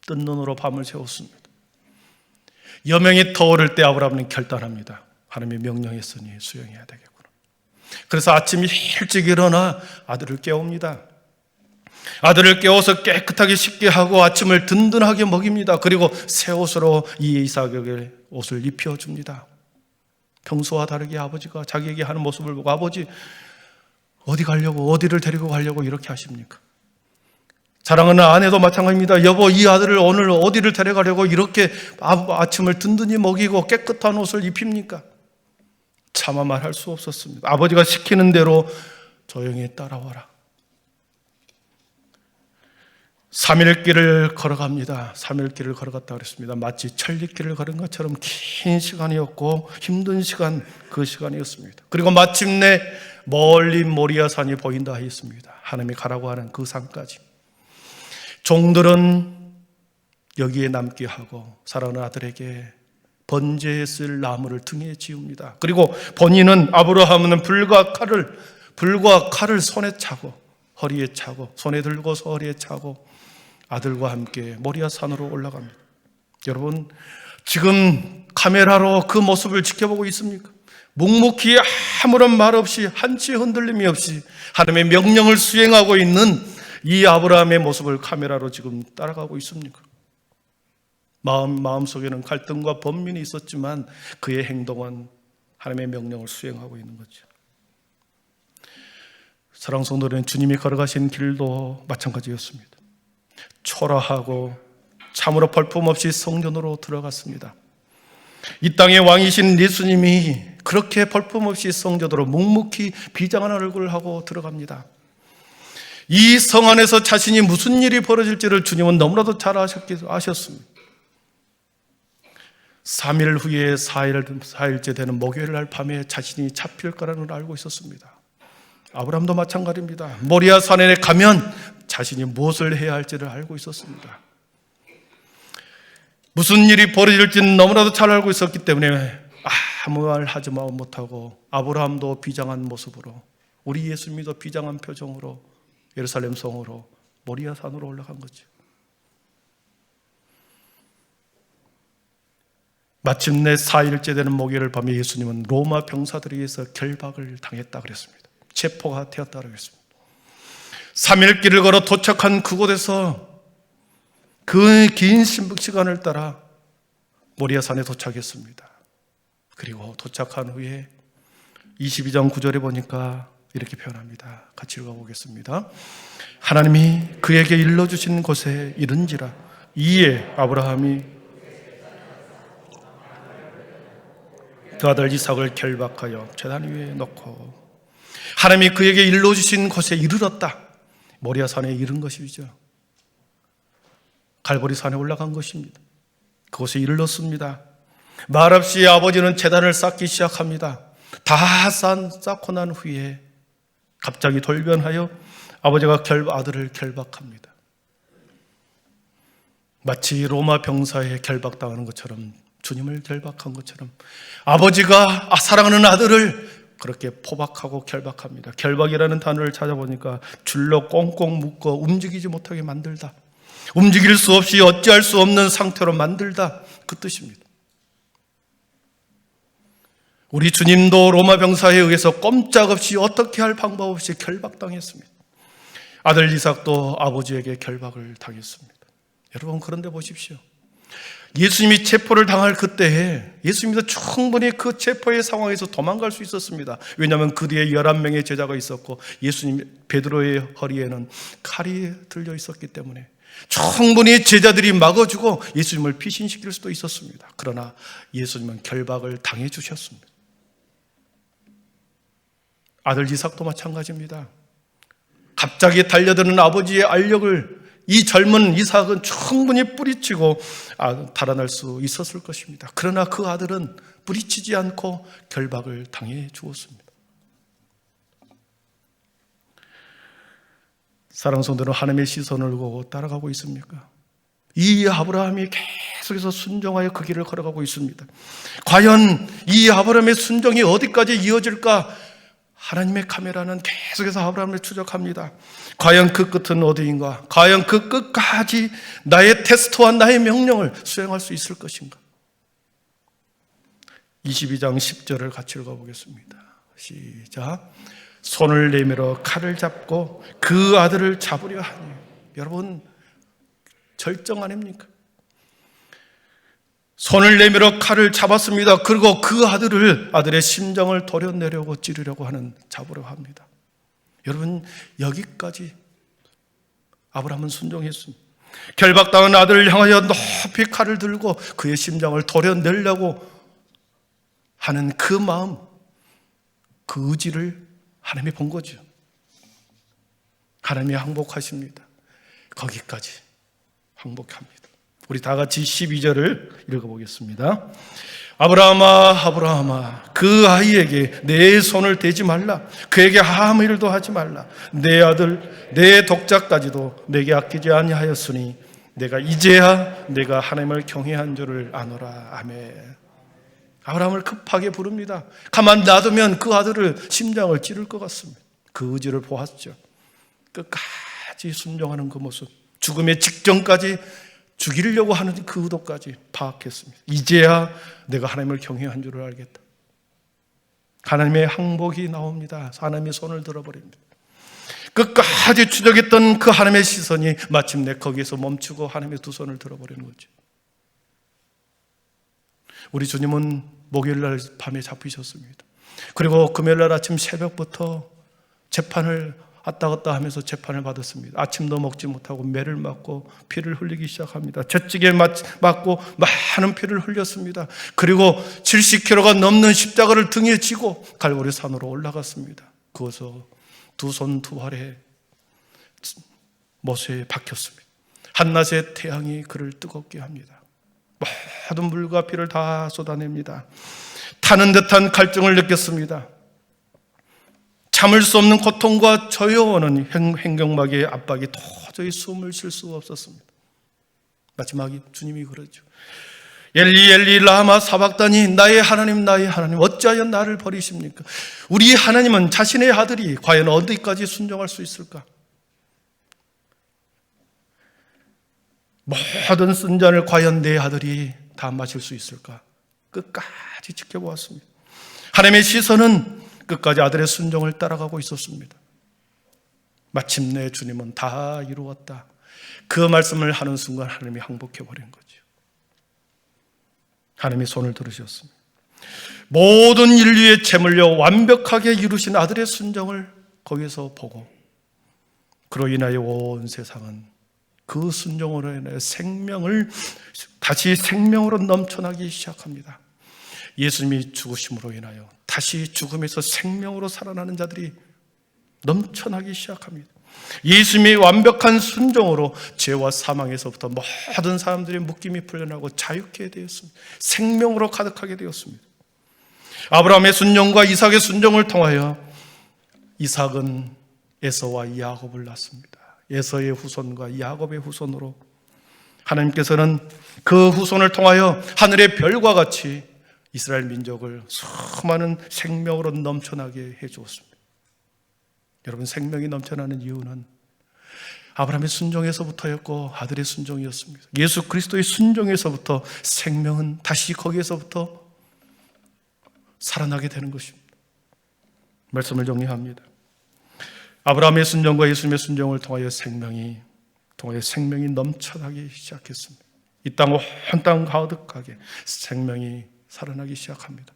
뜬 눈으로 밤을 새웠습니다. 여명이 터오를 때 아브라함은 결단합니다. 하나님이 명령했으니 수행해야 되겠구나. 그래서 아침 일찍 일어나 아들을 깨웁니다. 아들을 깨워서 깨끗하게 씻게 하고 아침을 든든하게 먹입니다. 그리고 새 옷으로 이 이삭에게 옷을 입혀줍니다. 평소와 다르게 아버지가 자기에게 하는 모습을 보고 아버지 어디 가려고, 어디를 데리고 가려고 이렇게 하십니까? 사랑하는 아내도 마찬가지입니다. 여보, 이 아들을 오늘 어디를 데려가려고 이렇게 아침을 든든히 먹이고 깨끗한 옷을 입힙니까? 차마 말할 수 없었습니다. 아버지가 시키는 대로 조용히 따라와라. 3일 길을 걸어갑니다. 3일 길을 걸어갔다 그랬습니다. 마치 천리길을 걸은 것처럼 긴 시간이었고 힘든 시간, 그 시간이었습니다. 그리고 마침내 멀리 모리아 산이 보인다 했습니다. 하나님이 가라고 하는 그 산까지. 종들은 여기에 남게 하고 사랑하는 아들에게 번제에 쓸 나무를 등에 지웁니다. 그리고 본인은 아브라함은 불과 칼을 손에 차고 허리에 차고 손에 들고서 허리에 차고 아들과 함께 모리아 산으로 올라갑니다. 여러분, 지금 카메라로 그 모습을 지켜보고 있습니까? 묵묵히 아무런 말 없이 한치의 흔들림이 없이 하나님의 명령을 수행하고 있는 이 아브라함의 모습을 카메라로 지금 따라가고 있습니까? 마음속에는 갈등과 번민이 있었지만 그의 행동은 하나님의 명령을 수행하고 있는 거죠. 사랑하는 성도들은 주님이 걸어가신 길도 마찬가지였습니다. 초라하고 참으로 볼품없이 성전으로 들어갔습니다. 이 땅의 왕이신 예수님이 그렇게 볼품없이 성전으로 묵묵히 비장한 얼굴을 하고 들어갑니다. 이 성 안에서 자신이 무슨 일이 벌어질지를 주님은 너무나도 잘 아셨습니다. 3일 후에 4일째 되는 목요일 날 밤에 자신이 잡힐 거라는 걸 알고 있었습니다. 아브라함도 마찬가지입니다. 모리아 산에 가면 자신이 무엇을 해야 할지를 알고 있었습니다. 무슨 일이 벌어질지는 너무나도 잘 알고 있었기 때문에 아무 말 하지 못하고 아브라함도 비장한 모습으로 우리 예수님도 비장한 표정으로 예루살렘 성으로 모리아 산으로 올라간 거죠. 마침내 4일째 되는 목요일 밤에 예수님은 로마 병사들에 의해서 결박을 당했다 그랬습니다. 체포가 되었다 그랬습니다. 3일 길을 걸어 도착한 그곳에서 그 긴 시간을 따라 모리아 산에 도착했습니다. 그리고 도착한 후에 22장 9절에 보니까 이렇게 표현합니다. 같이 읽어보겠습니다. 하나님이 그에게 일러주신 곳에 이른지라 이에 아브라함이 그 아들 이삭을 결박하여 제단 위에 놓고 하나님이 그에게 일러주신 곳에 이르렀다. 모리아 산에 이른 것이죠. 갈보리 산에 올라간 것입니다. 그곳에 이르렀습니다. 말없이 아버지는 제단을 쌓기 시작합니다. 다 쌓고 난 후에 갑자기 돌변하여 아버지가 아들을 결박합니다. 마치 로마 병사에 결박당하는 것처럼, 주님을 결박한 것처럼 아버지가 사랑하는 아들을 그렇게 포박하고 결박합니다. 결박이라는 단어를 찾아보니까 줄로 꽁꽁 묶어 움직이지 못하게 만들다, 움직일 수 없이 어찌할 수 없는 상태로 만들다, 그 뜻입니다. 우리 주님도 로마 병사에 의해서 꼼짝없이 어떻게 할 방법 없이 결박당했습니다. 아들 이삭도 아버지에게 결박을 당했습니다. 여러분, 그런데 보십시오. 예수님이 체포를 당할 그때에 예수님도 충분히 그 체포의 상황에서 도망갈 수 있었습니다. 왜냐하면 그 뒤에 11명의 제자가 있었고 예수님 베드로의 허리에는 칼이 들려 있었기 때문에 충분히 제자들이 막아주고 예수님을 피신시킬 수도 있었습니다. 그러나 예수님은 결박을 당해 주셨습니다. 아들 이삭도 마찬가지입니다. 갑자기 달려드는 아버지의 알력을 이 젊은 이삭은 충분히 뿌리치고 달아날 수 있었을 것입니다. 그러나 그 아들은 뿌리치지 않고 결박을 당해 주었습니다. 사랑하는 성도는 하나님의 시선을 보고 따라가고 있습니까? 이 아브라함이 계속해서 순종하여 그 길을 걸어가고 있습니다. 과연 이 아브라함의 순종이 어디까지 이어질까? 하나님의 카메라는 계속해서 아브라함을 추적합니다. 과연 그 끝은 어디인가? 과연 그 끝까지 나의 테스트와 나의 명령을 수행할 수 있을 것인가? 22장 10절을 같이 읽어보겠습니다. 시작. 손을 내밀어 칼을 잡고 그 아들을 잡으려 하니. 여러분, 절정 아닙니까? 손을 내밀어 칼을 잡았습니다. 그리고 그 아들의 심장을 도려내려고 찌르려고 하는, 잡으려고 합니다. 여러분, 여기까지 아브라함은 순종했습니다. 결박당한 아들을 향하여 높이 칼을 들고 그의 심장을 도려내려고 하는 그 마음, 그 의지를 하나님이 본 거죠. 하나님이 항복하십니다. 거기까지 항복합니다. 우리 다 같이 12절을 읽어보겠습니다. 아브라함아, 아브라함아, 그 아이에게 내 손을 대지 말라. 그에게 아무 일도 하지 말라. 내 아들, 내 독자까지도 내게 아끼지 아니하였으니 내가 이제야 내가 하나님을 경외한 줄을 아노라. 아멘. 아브라함을 급하게 부릅니다. 가만 놔두면 그 아들을 심장을 찌를 것 같습니다. 그 의지를 보았죠. 끝까지 순종하는 그 모습, 죽음의 직전까지 죽이려고 하는 그 의도까지 파악했습니다. 이제야 내가 하나님을 경외한 줄을 알겠다. 하나님의 항복이 나옵니다. 하나님의 손을 들어버립니다. 끝까지 추적했던 그 하나님의 시선이 마침내 거기에서 멈추고 하나님의 두 손을 들어버리는 거죠. 우리 주님은 목요일날 밤에 잡히셨습니다. 그리고 금요일날 아침 새벽부터 재판을 왔다 갔다 하면서 재판을 받았습니다. 아침도 먹지 못하고 매를 맞고 피를 흘리기 시작합니다. 채찍에 맞고 많은 피를 흘렸습니다. 그리고 70kg가 넘는 십자가를 등에 지고 갈보리 산으로 올라갔습니다. 그것을 두 손 두 발에 못에 박혔습니다. 한낮의 태양이 그를 뜨겁게 합니다. 모든 물과 피를 다 쏟아냅니다. 타는 듯한 갈증을 느꼈습니다. 참을 수 없는 고통과 저여오는 횡격막의 압박이 도저히 숨을 쉴 수가 없었습니다. 마지막에 주님이 그러죠. 엘리 엘리 라마 사박다니, 나의 하나님 나의 하나님 어찌하여 나를 버리십니까? 우리 하나님은 자신의 아들이 과연 어디까지 순종할 수 있을까? 모든 쓴 잔을 과연 내 아들이 다 마실 수 있을까? 끝까지 지켜보았습니다. 하나님의 시선은 끝까지 아들의 순종을 따라가고 있었습니다. 마침내 주님은 다 이루었다. 그 말씀을 하는 순간 하나님이 항복해버린 거죠. 하나님이 손을 들으셨습니다. 모든 인류의 재물려 완벽하게 이루신 아들의 순종을 거기서 보고, 그로 인하여 온 세상은 그 순종으로 인해 생명을 다시 생명으로 넘쳐나기 시작합니다. 예수님이 죽으심으로 인하여 다시 죽음에서 생명으로 살아나는 자들이 넘쳐나기 시작합니다. 예수님의 완벽한 순종으로 죄와 사망에서부터 모든 사람들의 묶임이 풀려나고 자유케 되었습니다. 생명으로 가득하게 되었습니다. 아브라함의 순종과 이삭의 순종을 통하여 이삭은 에서와 야곱을 낳습니다. 에서의 후손과 야곱의 후손으로 하나님께서는 그 후손을 통하여 하늘의 별과 같이 이스라엘 민족을 수많은 생명으로 넘쳐나게 해주었습니다. 여러분, 생명이 넘쳐나는 이유는 아브라함의 순종에서부터였고 아들의 순종이었습니다. 예수 그리스도의 순종에서부터 생명은 다시 거기에서부터 살아나게 되는 것입니다. 말씀을 정리합니다. 아브라함의 순종과 예수님의 순종을 통하여 생명이 넘쳐나기 시작했습니다. 이 땅 온 땅 가득하게 생명이 살아나기 시작합니다.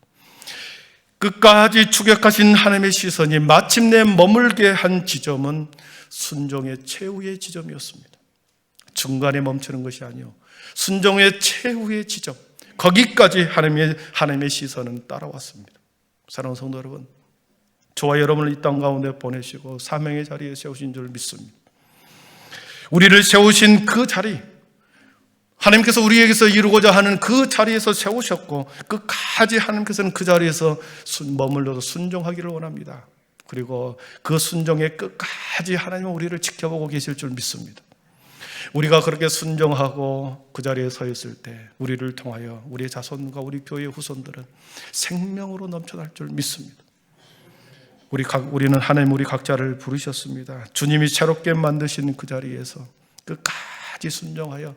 끝까지 추격하신 하나님의 시선이 마침내 머물게 한 지점은 순종의 최후의 지점이었습니다. 중간에 멈추는 것이 아니요, 순종의 최후의 지점, 거기까지 하나님의 시선은 따라왔습니다. 사랑하는 성도 여러분, 저와 여러분을 이 땅 가운데 보내시고 사명의 자리에 세우신 줄 믿습니다. 우리를 세우신 그 자리, 하나님께서 우리에게서 이루고자 하는 그 자리에서 세우셨고 끝까지 하나님께서는 그 자리에서 머물러서 순종하기를 원합니다. 그리고 그 순종의 끝까지 하나님은 우리를 지켜보고 계실 줄 믿습니다. 우리가 그렇게 순종하고 그 자리에 서 있을 때 우리를 통하여 우리의 자손과 우리 교회의 후손들은 생명으로 넘쳐날 줄 믿습니다. 우리는 하나님 우리 각자를 부르셨습니다. 주님이 새롭게 만드신 그 자리에서 끝까지 순종하여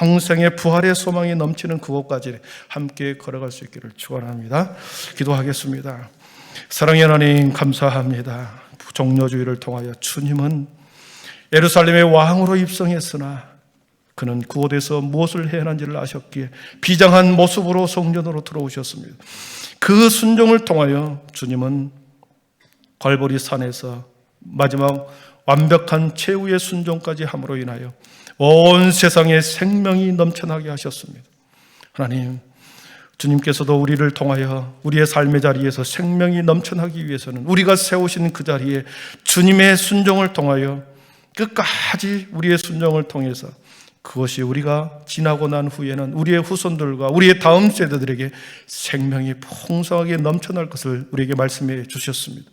영생의 부활의 소망이 넘치는 그곳까지 함께 걸어갈 수 있기를 축원합니다. 기도하겠습니다. 사랑의 하나님, 감사합니다. 종려주의를 통하여 주님은 예루살렘의 왕으로 입성했으나 그는 그곳에서 무엇을 해야 하는지를 아셨기에 비장한 모습으로 성전으로 들어오셨습니다. 그 순종을 통하여 주님은 걸보리 산에서 마지막 완벽한 최후의 순종까지 함으로 인하여 온 세상에 생명이 넘쳐나게 하셨습니다. 하나님, 주님께서도 우리를 통하여 우리의 삶의 자리에서 생명이 넘쳐나기 위해서는 우리가 세우신 그 자리에 주님의 순종을 통하여 끝까지 우리의 순종을 통해서 그것이 우리가 지나고 난 후에는 우리의 후손들과 우리의 다음 세대들에게 생명이 풍성하게 넘쳐날 것을 우리에게 말씀해 주셨습니다.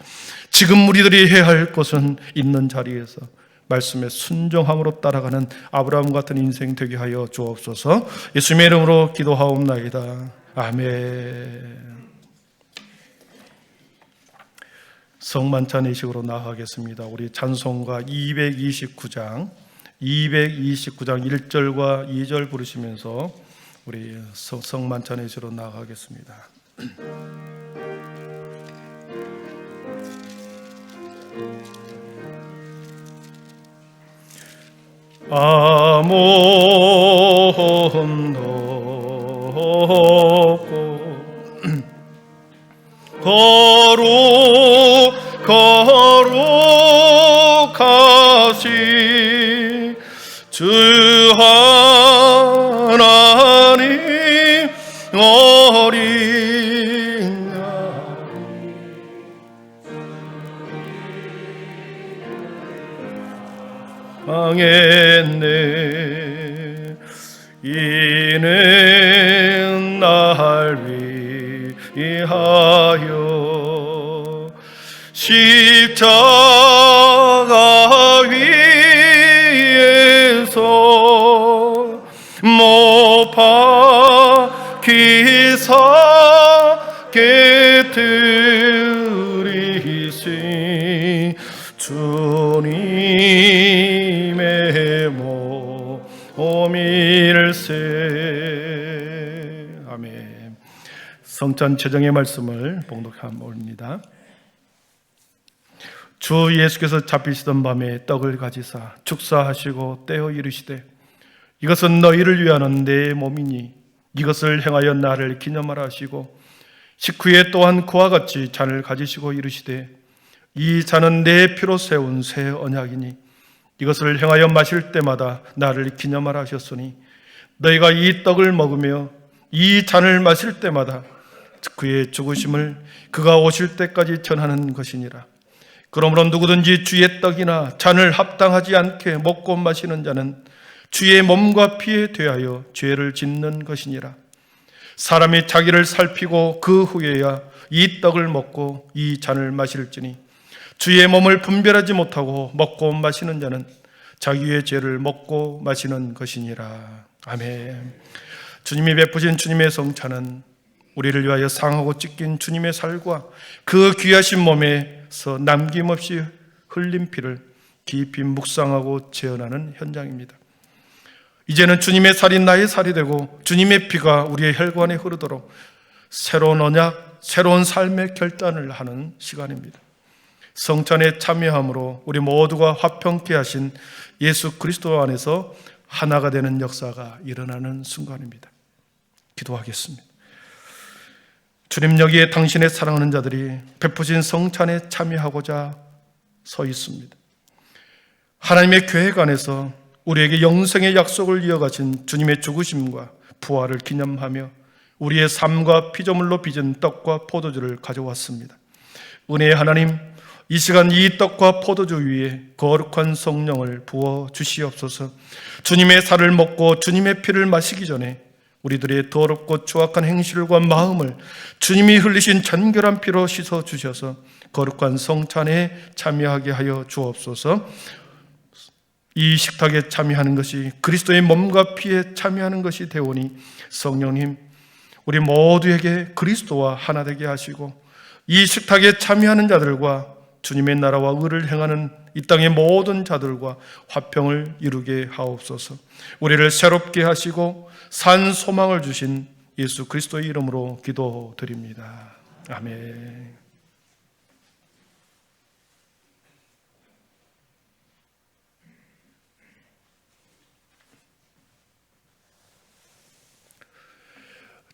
지금 우리들이 해야 할 것은 있는 자리에서 말씀에 순종함으로 따라가는 아브라함 같은 인생 되게 하여 주옵소서. 예수님의 이름으로 기도하옵나이다. 아멘. 성만찬 예식으로 나아가겠습니다. 우리 찬송가 229장 1절과 2절 부르시면서 우리 성만찬 예식으로 나아가겠습니다. 아몬도 거룩하시 주 하나님 어린 양 망했네. 이는 날 위하여 십자가 위에서 못 박히사 깨뜨리신 주님의 몸일세. 아멘. 성찬 제정의 말씀을 봉독합니다. 주 예수께서 잡히시던 밤에 떡을 가지사 축사하시고 떼어 이르시되 이것은 너희를 위하는 내 몸이니 이것을 행하여 나를 기념하라 하시고 식후에 또한 그와 같이 잔을 가지시고 이르시되 이 잔은 내 피로 세운 새 언약이니 이것을 행하여 마실 때마다 나를 기념하라 하셨으니 너희가 이 떡을 먹으며 이 잔을 마실 때마다 그의 죽으심을 그가 오실 때까지 전하는 것이니라. 그러므로 누구든지 주의 떡이나 잔을 합당하지 않게 먹고 마시는 자는 주의 몸과 피에 대하여 죄를 짓는 것이니라. 사람이 자기를 살피고 그 후에야 이 떡을 먹고 이 잔을 마실지니 주의 몸을 분별하지 못하고 먹고 마시는 자는 자기의 죄를 먹고 마시는 것이니라. 아멘. 주님이 베푸신 주님의 성찬은 우리를 위하여 상하고 찢긴 주님의 살과 그 귀하신 몸에서 남김없이 흘린 피를 깊이 묵상하고 재현하는 현장입니다. 이제는 주님의 살이 나의 살이 되고 주님의 피가 우리의 혈관에 흐르도록 새로운 언약, 새로운 삶의 결단을 하는 시간입니다. 성찬에 참여함으로 우리 모두가 화평케 하신 예수 그리스도 안에서 하나가 되는 역사가 일어나는 순간입니다. 기도하겠습니다. 주님, 여기에 당신의 사랑하는 자들이 베푸신 성찬에 참여하고자 서 있습니다. 하나님의 계획 안에서 우리에게 영생의 약속을 이어가신 주님의 죽으심과 부활을 기념하며 우리의 삶과 피조물로 빚은 떡과 포도주를 가져왔습니다. 은혜의 하나님, 이 시간 이 떡과 포도주 위에 거룩한 성령을 부어 주시옵소서. 주님의 살을 먹고 주님의 피를 마시기 전에 우리들의 더럽고 추악한 행실과 마음을 주님이 흘리신 정결한 피로 씻어 주셔서 거룩한 성찬에 참여하게 하여 주옵소서. 이 식탁에 참여하는 것이 그리스도의 몸과 피에 참여하는 것이 되오니 성령님, 우리 모두에게 그리스도와 하나 되게 하시고 이 식탁에 참여하는 자들과 주님의 나라와 의를 행하는 이 땅의 모든 자들과 화평을 이루게 하옵소서. 우리를 새롭게 하시고 산 소망을 주신 예수 그리스도의 이름으로 기도드립니다. 아멘.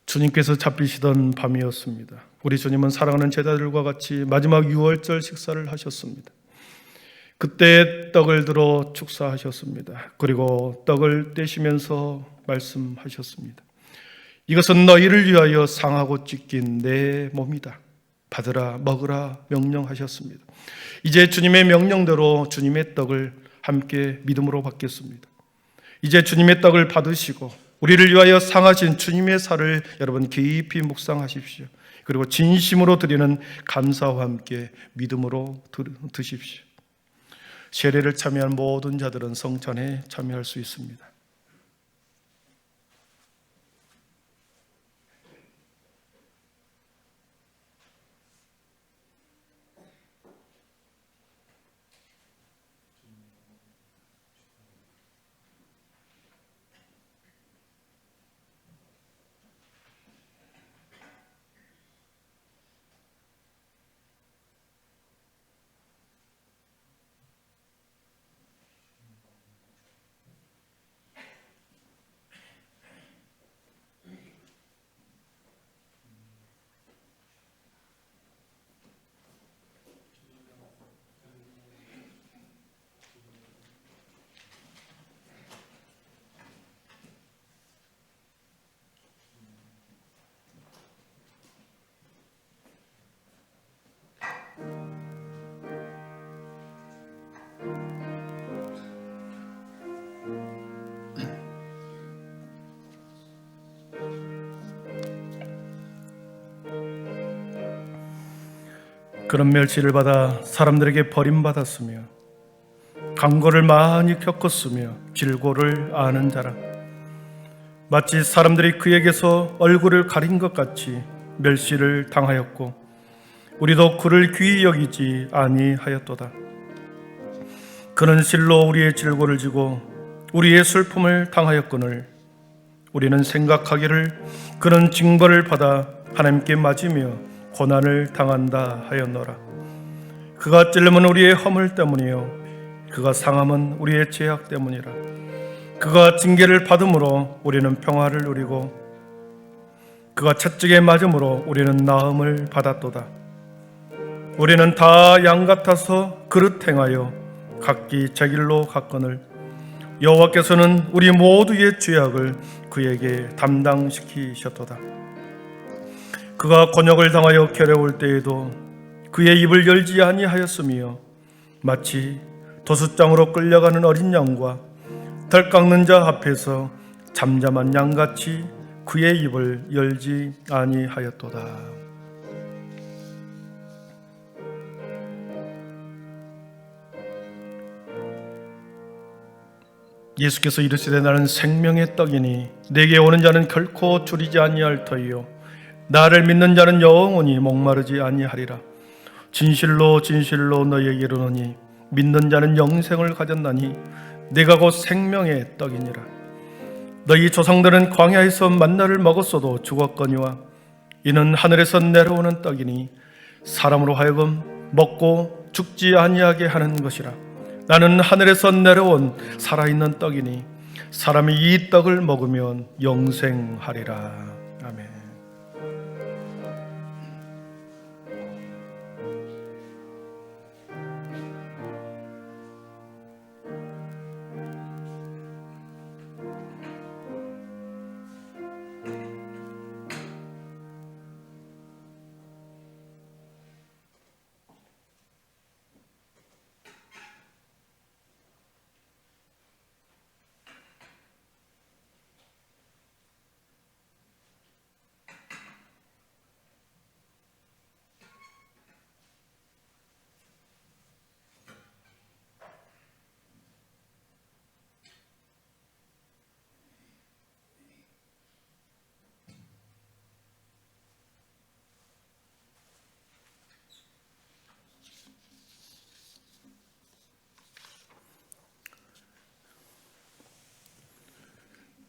주님께서 잡히시던 밤이었습니다. 우리 주님은 사랑하는 제자들과 같이 마지막 유월절 식사를 하셨습니다. 그때 떡을 들어 축사하셨습니다. 그리고 떡을 떼시면서 말씀하셨습니다. 이것은 너희를 위하여 상하고 찢긴 내 몸이다. 받으라 먹으라 명령하셨습니다. 이제 주님의 명령대로 주님의 떡을 함께 믿음으로 받겠습니다. 이제 주님의 떡을 받으시고 우리를 위하여 상하신 주님의 살을 여러분 깊이 묵상하십시오. 그리고 진심으로 드리는 감사와 함께 믿음으로 드십시오. 세례를 참여한 모든 자들은 성찬에 참여할 수 있습니다. 그런 멸시를 받아 사람들에게 버림받았으며 강고를 많이 겪었으며 질고를 아는 자라, 마치 사람들이 그에게서 얼굴을 가린 것 같이 멸시를 당하였고 우리도 그를 귀히 여기지 아니하였도다. 그는 실로 우리의 질고를 지고 우리의 슬픔을 당하였거늘 우리는 생각하기를 그는 징벌을 받아 하나님께 맞으며 고난을 당한다 하였노라. 그가 찔림은 우리의 허물 때문이요 그가 상함은 우리의 죄악 때문이라. 그가 징계를 받음으로 우리는 평화를 누리고 그가 채찍에 맞음으로 우리는 나음을 받았도다. 우리는 다 양 같아서 그릇 행하여 각기 제 길로 갔거늘 여호와께서는 우리 모두의 죄악을 그에게 담당시키셨도다. 그가 곤욕을 당하여 괴로울 때에도 그의 입을 열지 아니하였으며 마치 도수장으로 끌려가는 어린 양과 덜 깎는 자 앞에서 잠잠한 양같이 그의 입을 열지 아니하였도다. 예수께서 이르시되 나는 생명의 떡이니 내게 오는 자는 결코 줄이지 아니할 터이요 나를 믿는 자는 영원히 목마르지 아니하리라. 진실로 진실로 너희에게 이르노니 믿는 자는 영생을 가졌나니 내가 곧 생명의 떡이니라. 너희 조상들은 광야에서 만나를 먹었어도 죽었거니와 이는 하늘에서 내려오는 떡이니 사람으로 하여금 먹고 죽지 아니하게 하는 것이라. 나는 하늘에서 내려온 살아있는 떡이니 사람이 이 떡을 먹으면 영생하리라. 아멘.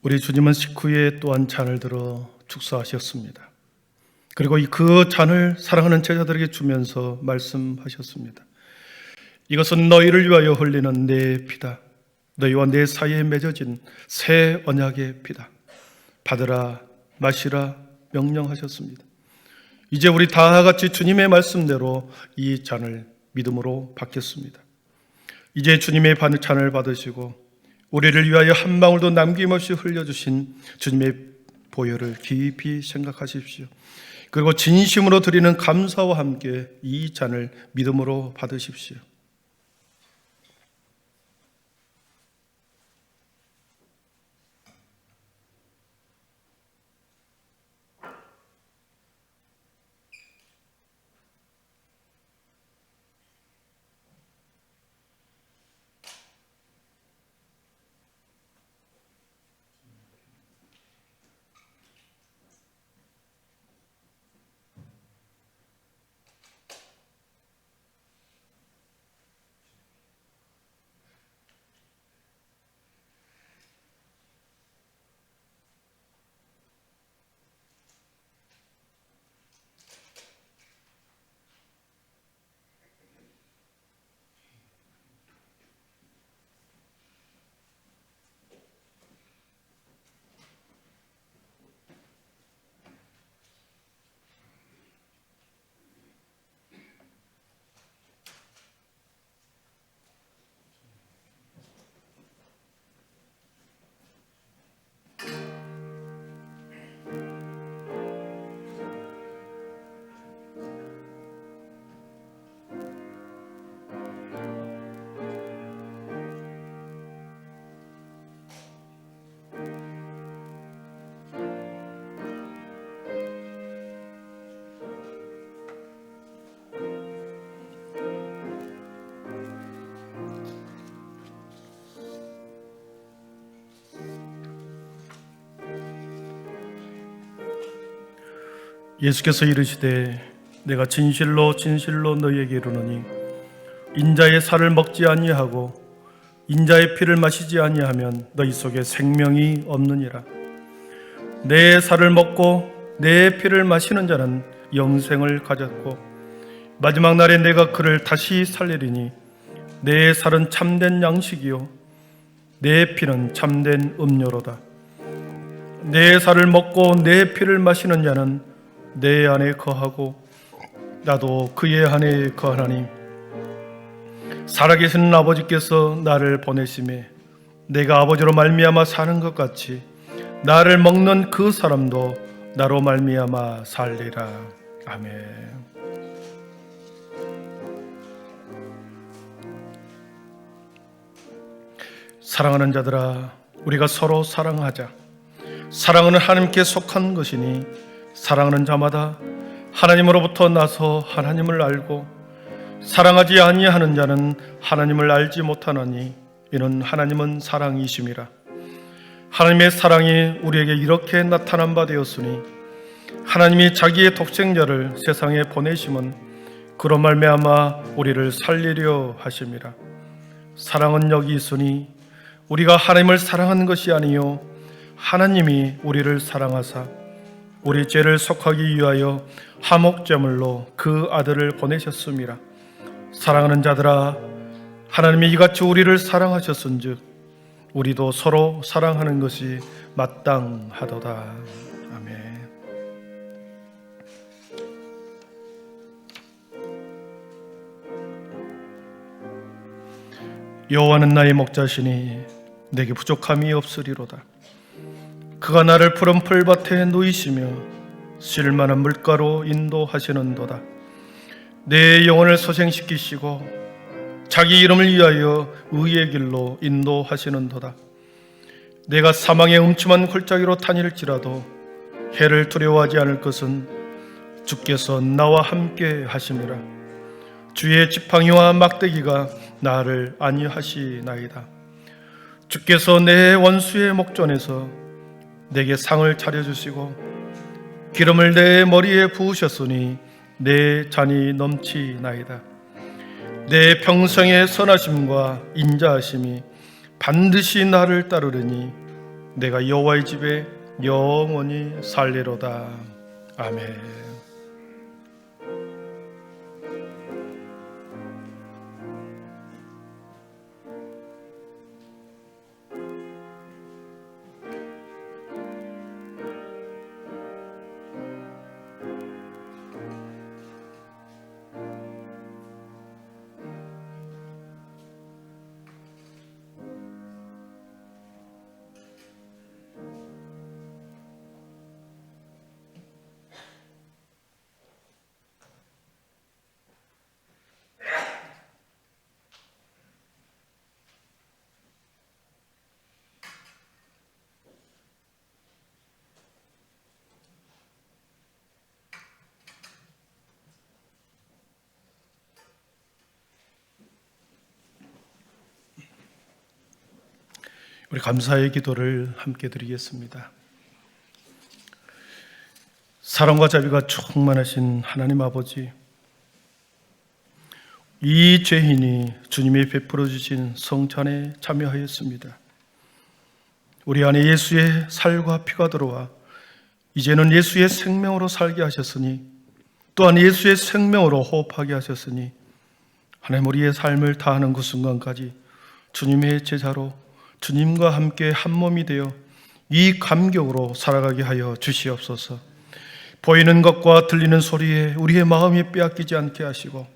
우리 주님은 식후에 또한 잔을 들어 축사하셨습니다. 그리고 그 잔을 사랑하는 제자들에게 주면서 말씀하셨습니다. 이것은 너희를 위하여 흘리는 내 피다. 너희와 내 사이에 맺어진 새 언약의 피다. 받으라 마시라 명령하셨습니다. 이제 우리 다 같이 주님의 말씀대로 이 잔을 믿음으로 받겠습니다. 이제 주님의 잔을 받으시고 우리를 위하여 한 방울도 남김없이 흘려주신 주님의 보혈을 깊이 생각하십시오. 그리고 진심으로 드리는 감사와 함께 이 잔을 믿음으로 받으십시오. 예수께서 이르시되 내가 진실로 진실로 너희에게 이르노니 인자의 살을 먹지 아니하고 인자의 피를 마시지 아니하면 너희 속에 생명이 없느니라. 내 살을 먹고 내 피를 마시는 자는 영생을 가졌고 마지막 날에 내가 그를 다시 살리리니 내 살은 참된 양식이요 내 피는 참된 음료로다. 내 살을 먹고 내 피를 마시는 자는 내 안에 거하고 나도 그의 안에 거하나니 살아계신 아버지께서 나를 보내심에 내가 아버지로 말미암아 사는 것 같이 나를 먹는 그 사람도 나로 말미암아 살리라. 아멘. 사랑하는 자들아, 우리가 서로 사랑하자. 사랑은 하나님께 속한 것이니 사랑하는 자마다 하나님으로부터 나서 하나님을 알고 사랑하지 아니하는 자는 하나님을 알지 못하나니 이는 하나님은 사랑이심이라. 하나님의 사랑이 우리에게 이렇게 나타난 바 되었으니 하나님이 자기의 독생자를 세상에 보내심은 그로 말미암아 우리를 살리려 하심이라. 사랑은 여기 있으니 우리가 하나님을 사랑하는 것이 아니요 하나님이 우리를 사랑하사 우리 죄를 속하기 위하여 화목제물로 그 아들을 보내셨음이라. 사랑하는 자들아, 하나님이 이같이 우리를 사랑하셨은즉 우리도 서로 사랑하는 것이 마땅하도다. 아멘. 여호와는 나의 목자시니 내게 부족함이 없으리로다. 그가 나를 푸른 풀밭에 누이시며 쉴만한 물가로 인도하시는도다. 내 영혼을 소생시키시고 자기 이름을 위하여 의의 길로 인도하시는도다. 내가 사망의 음침한 골짜기로 다닐지라도 해를 두려워하지 않을 것은 주께서 나와 함께 하심이라. 주의 지팡이와 막대기가 나를 안위하시나이다. 주께서 내 원수의 목전에서 내게 상을 차려주시고 기름을 내 머리에 부으셨으니 내 잔이 넘치나이다. 내 평생의 선하심과 인자하심이 반드시 나를 따르리니 내가 여호와의 집에 영원히 살리로다. 아멘. 우리 감사의 기도를 함께 드리겠습니다. 사랑과 자비가 충만하신 하나님 아버지, 이 죄인이 주님이 베풀어 주신 성찬에 참여하였습니다. 우리 안에 예수의 살과 피가 들어와 이제는 예수의 생명으로 살게 하셨으니, 또한 예수의 생명으로 호흡하게 하셨으니, 하나님 우리의 삶을 다하는 그 순간까지 주님의 제자로 주님과 함께 한 몸이 되어 이 감격으로 살아가게 하여 주시옵소서. 보이는 것과 들리는 소리에 우리의 마음이 빼앗기지 않게 하시고,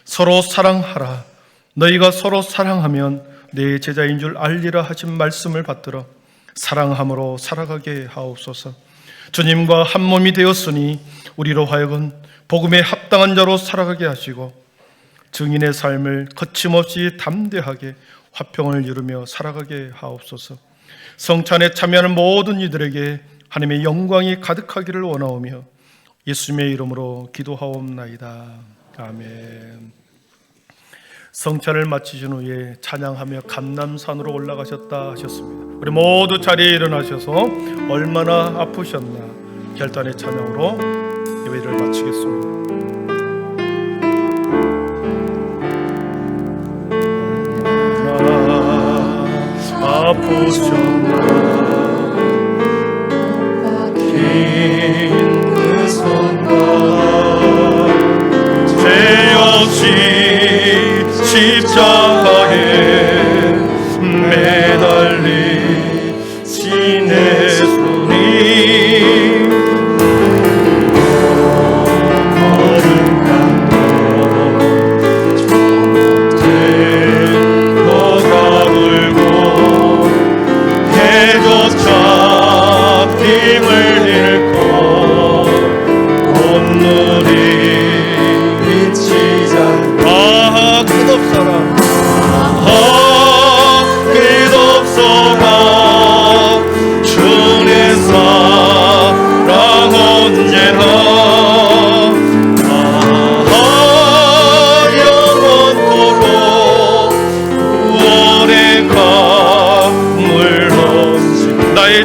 서로 사랑하라, 너희가 서로 사랑하면 내 제자인 줄 알리라 하신 말씀을 받들어 사랑함으로 살아가게 하옵소서. 주님과 한 몸이 되었으니 우리로 하여금 복음에 합당한 자로 살아가게 하시고, 증인의 삶을 거침없이 담대하게 화평을 이루며 살아가게 하옵소서. 성찬에 참여하는 모든 이들에게 하나님의 영광이 가득하기를 원하오며 예수님의 이름으로 기도하옵나이다. 아멘. 성찬을 마치신 후에 찬양하며 감람산으로 올라가셨다 하셨습니다. 우리 모두 자리에 일어나셔서 얼마나 아프셨나 결단의 찬양으로 예배를 마치겠습니다. 아프셨나 긴 그 손과 죄 없이 십자가에 매달린 신의 손이 어른간도 저 못해 너가 울고 해도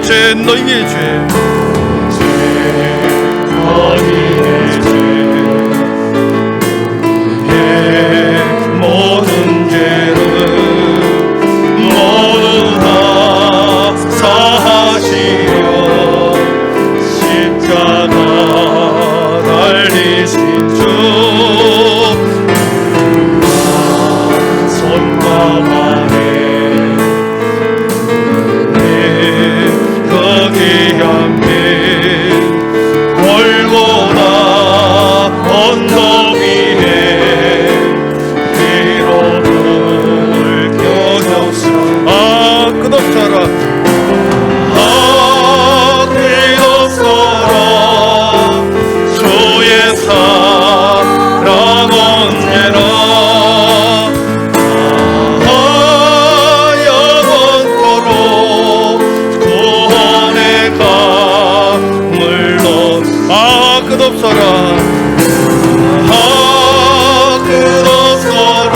죄 너희의 죄 너희의 죄 모든 죄를 모두 다 사하시려 십자가 달리신 주 손과 발에 그 귀한 피 골고다 언덕 위에 피로 물겨졌어. 끝없어라. 끝없어라. 주의 사랑 언제나 영원토록 구원의 강물로 끝없어라. 끝없어라.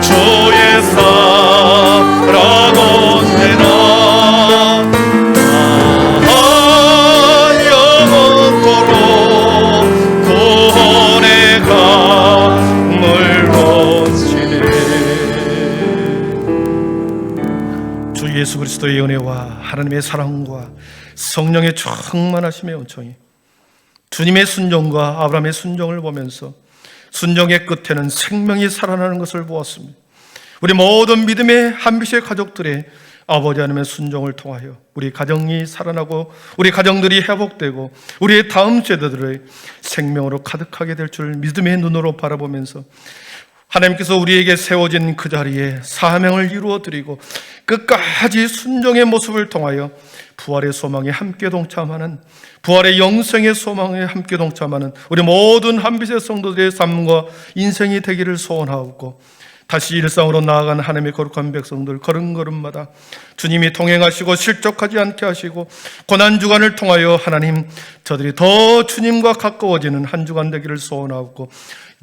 주의 사랑 언제나 영원토록 구원의 강물로 지네. 주 예수 그리스도의 은혜와 하나님의 사랑과 성령의 충만하심의 은총이 주님의 순종과 아브라함의 순종을 보면서 순종의 끝에는 생명이 살아나는 것을 보았습니다. 우리 모든 믿음의 한빛의 가족들의 아버지 하나님의 순종을 통하여 우리 가정이 살아나고 우리 가정들이 회복되고 우리의 다음 세대들의 생명으로 가득하게 될 줄 믿음의 눈으로 바라보면서 하나님께서 우리에게 세워진 그 자리에 사명을 이루어드리고 끝까지 순종의 모습을 통하여 부활의 소망에 함께 동참하는, 부활의 영생의 소망에 함께 동참하는 우리 모든 한빛의 성도들의 삶과 인생이 되기를 소원하옵고, 다시 일상으로 나아가는 하나님의 거룩한 백성들 걸음걸음마다 주님이 동행하시고 실족하지 않게 하시고 고난주간을 통하여 하나님 저들이 더 주님과 가까워지는 한 주간 되기를 소원하옵고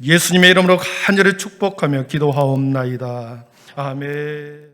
예수님의 이름으로 간절히 축복하며 기도하옵나이다. 아멘.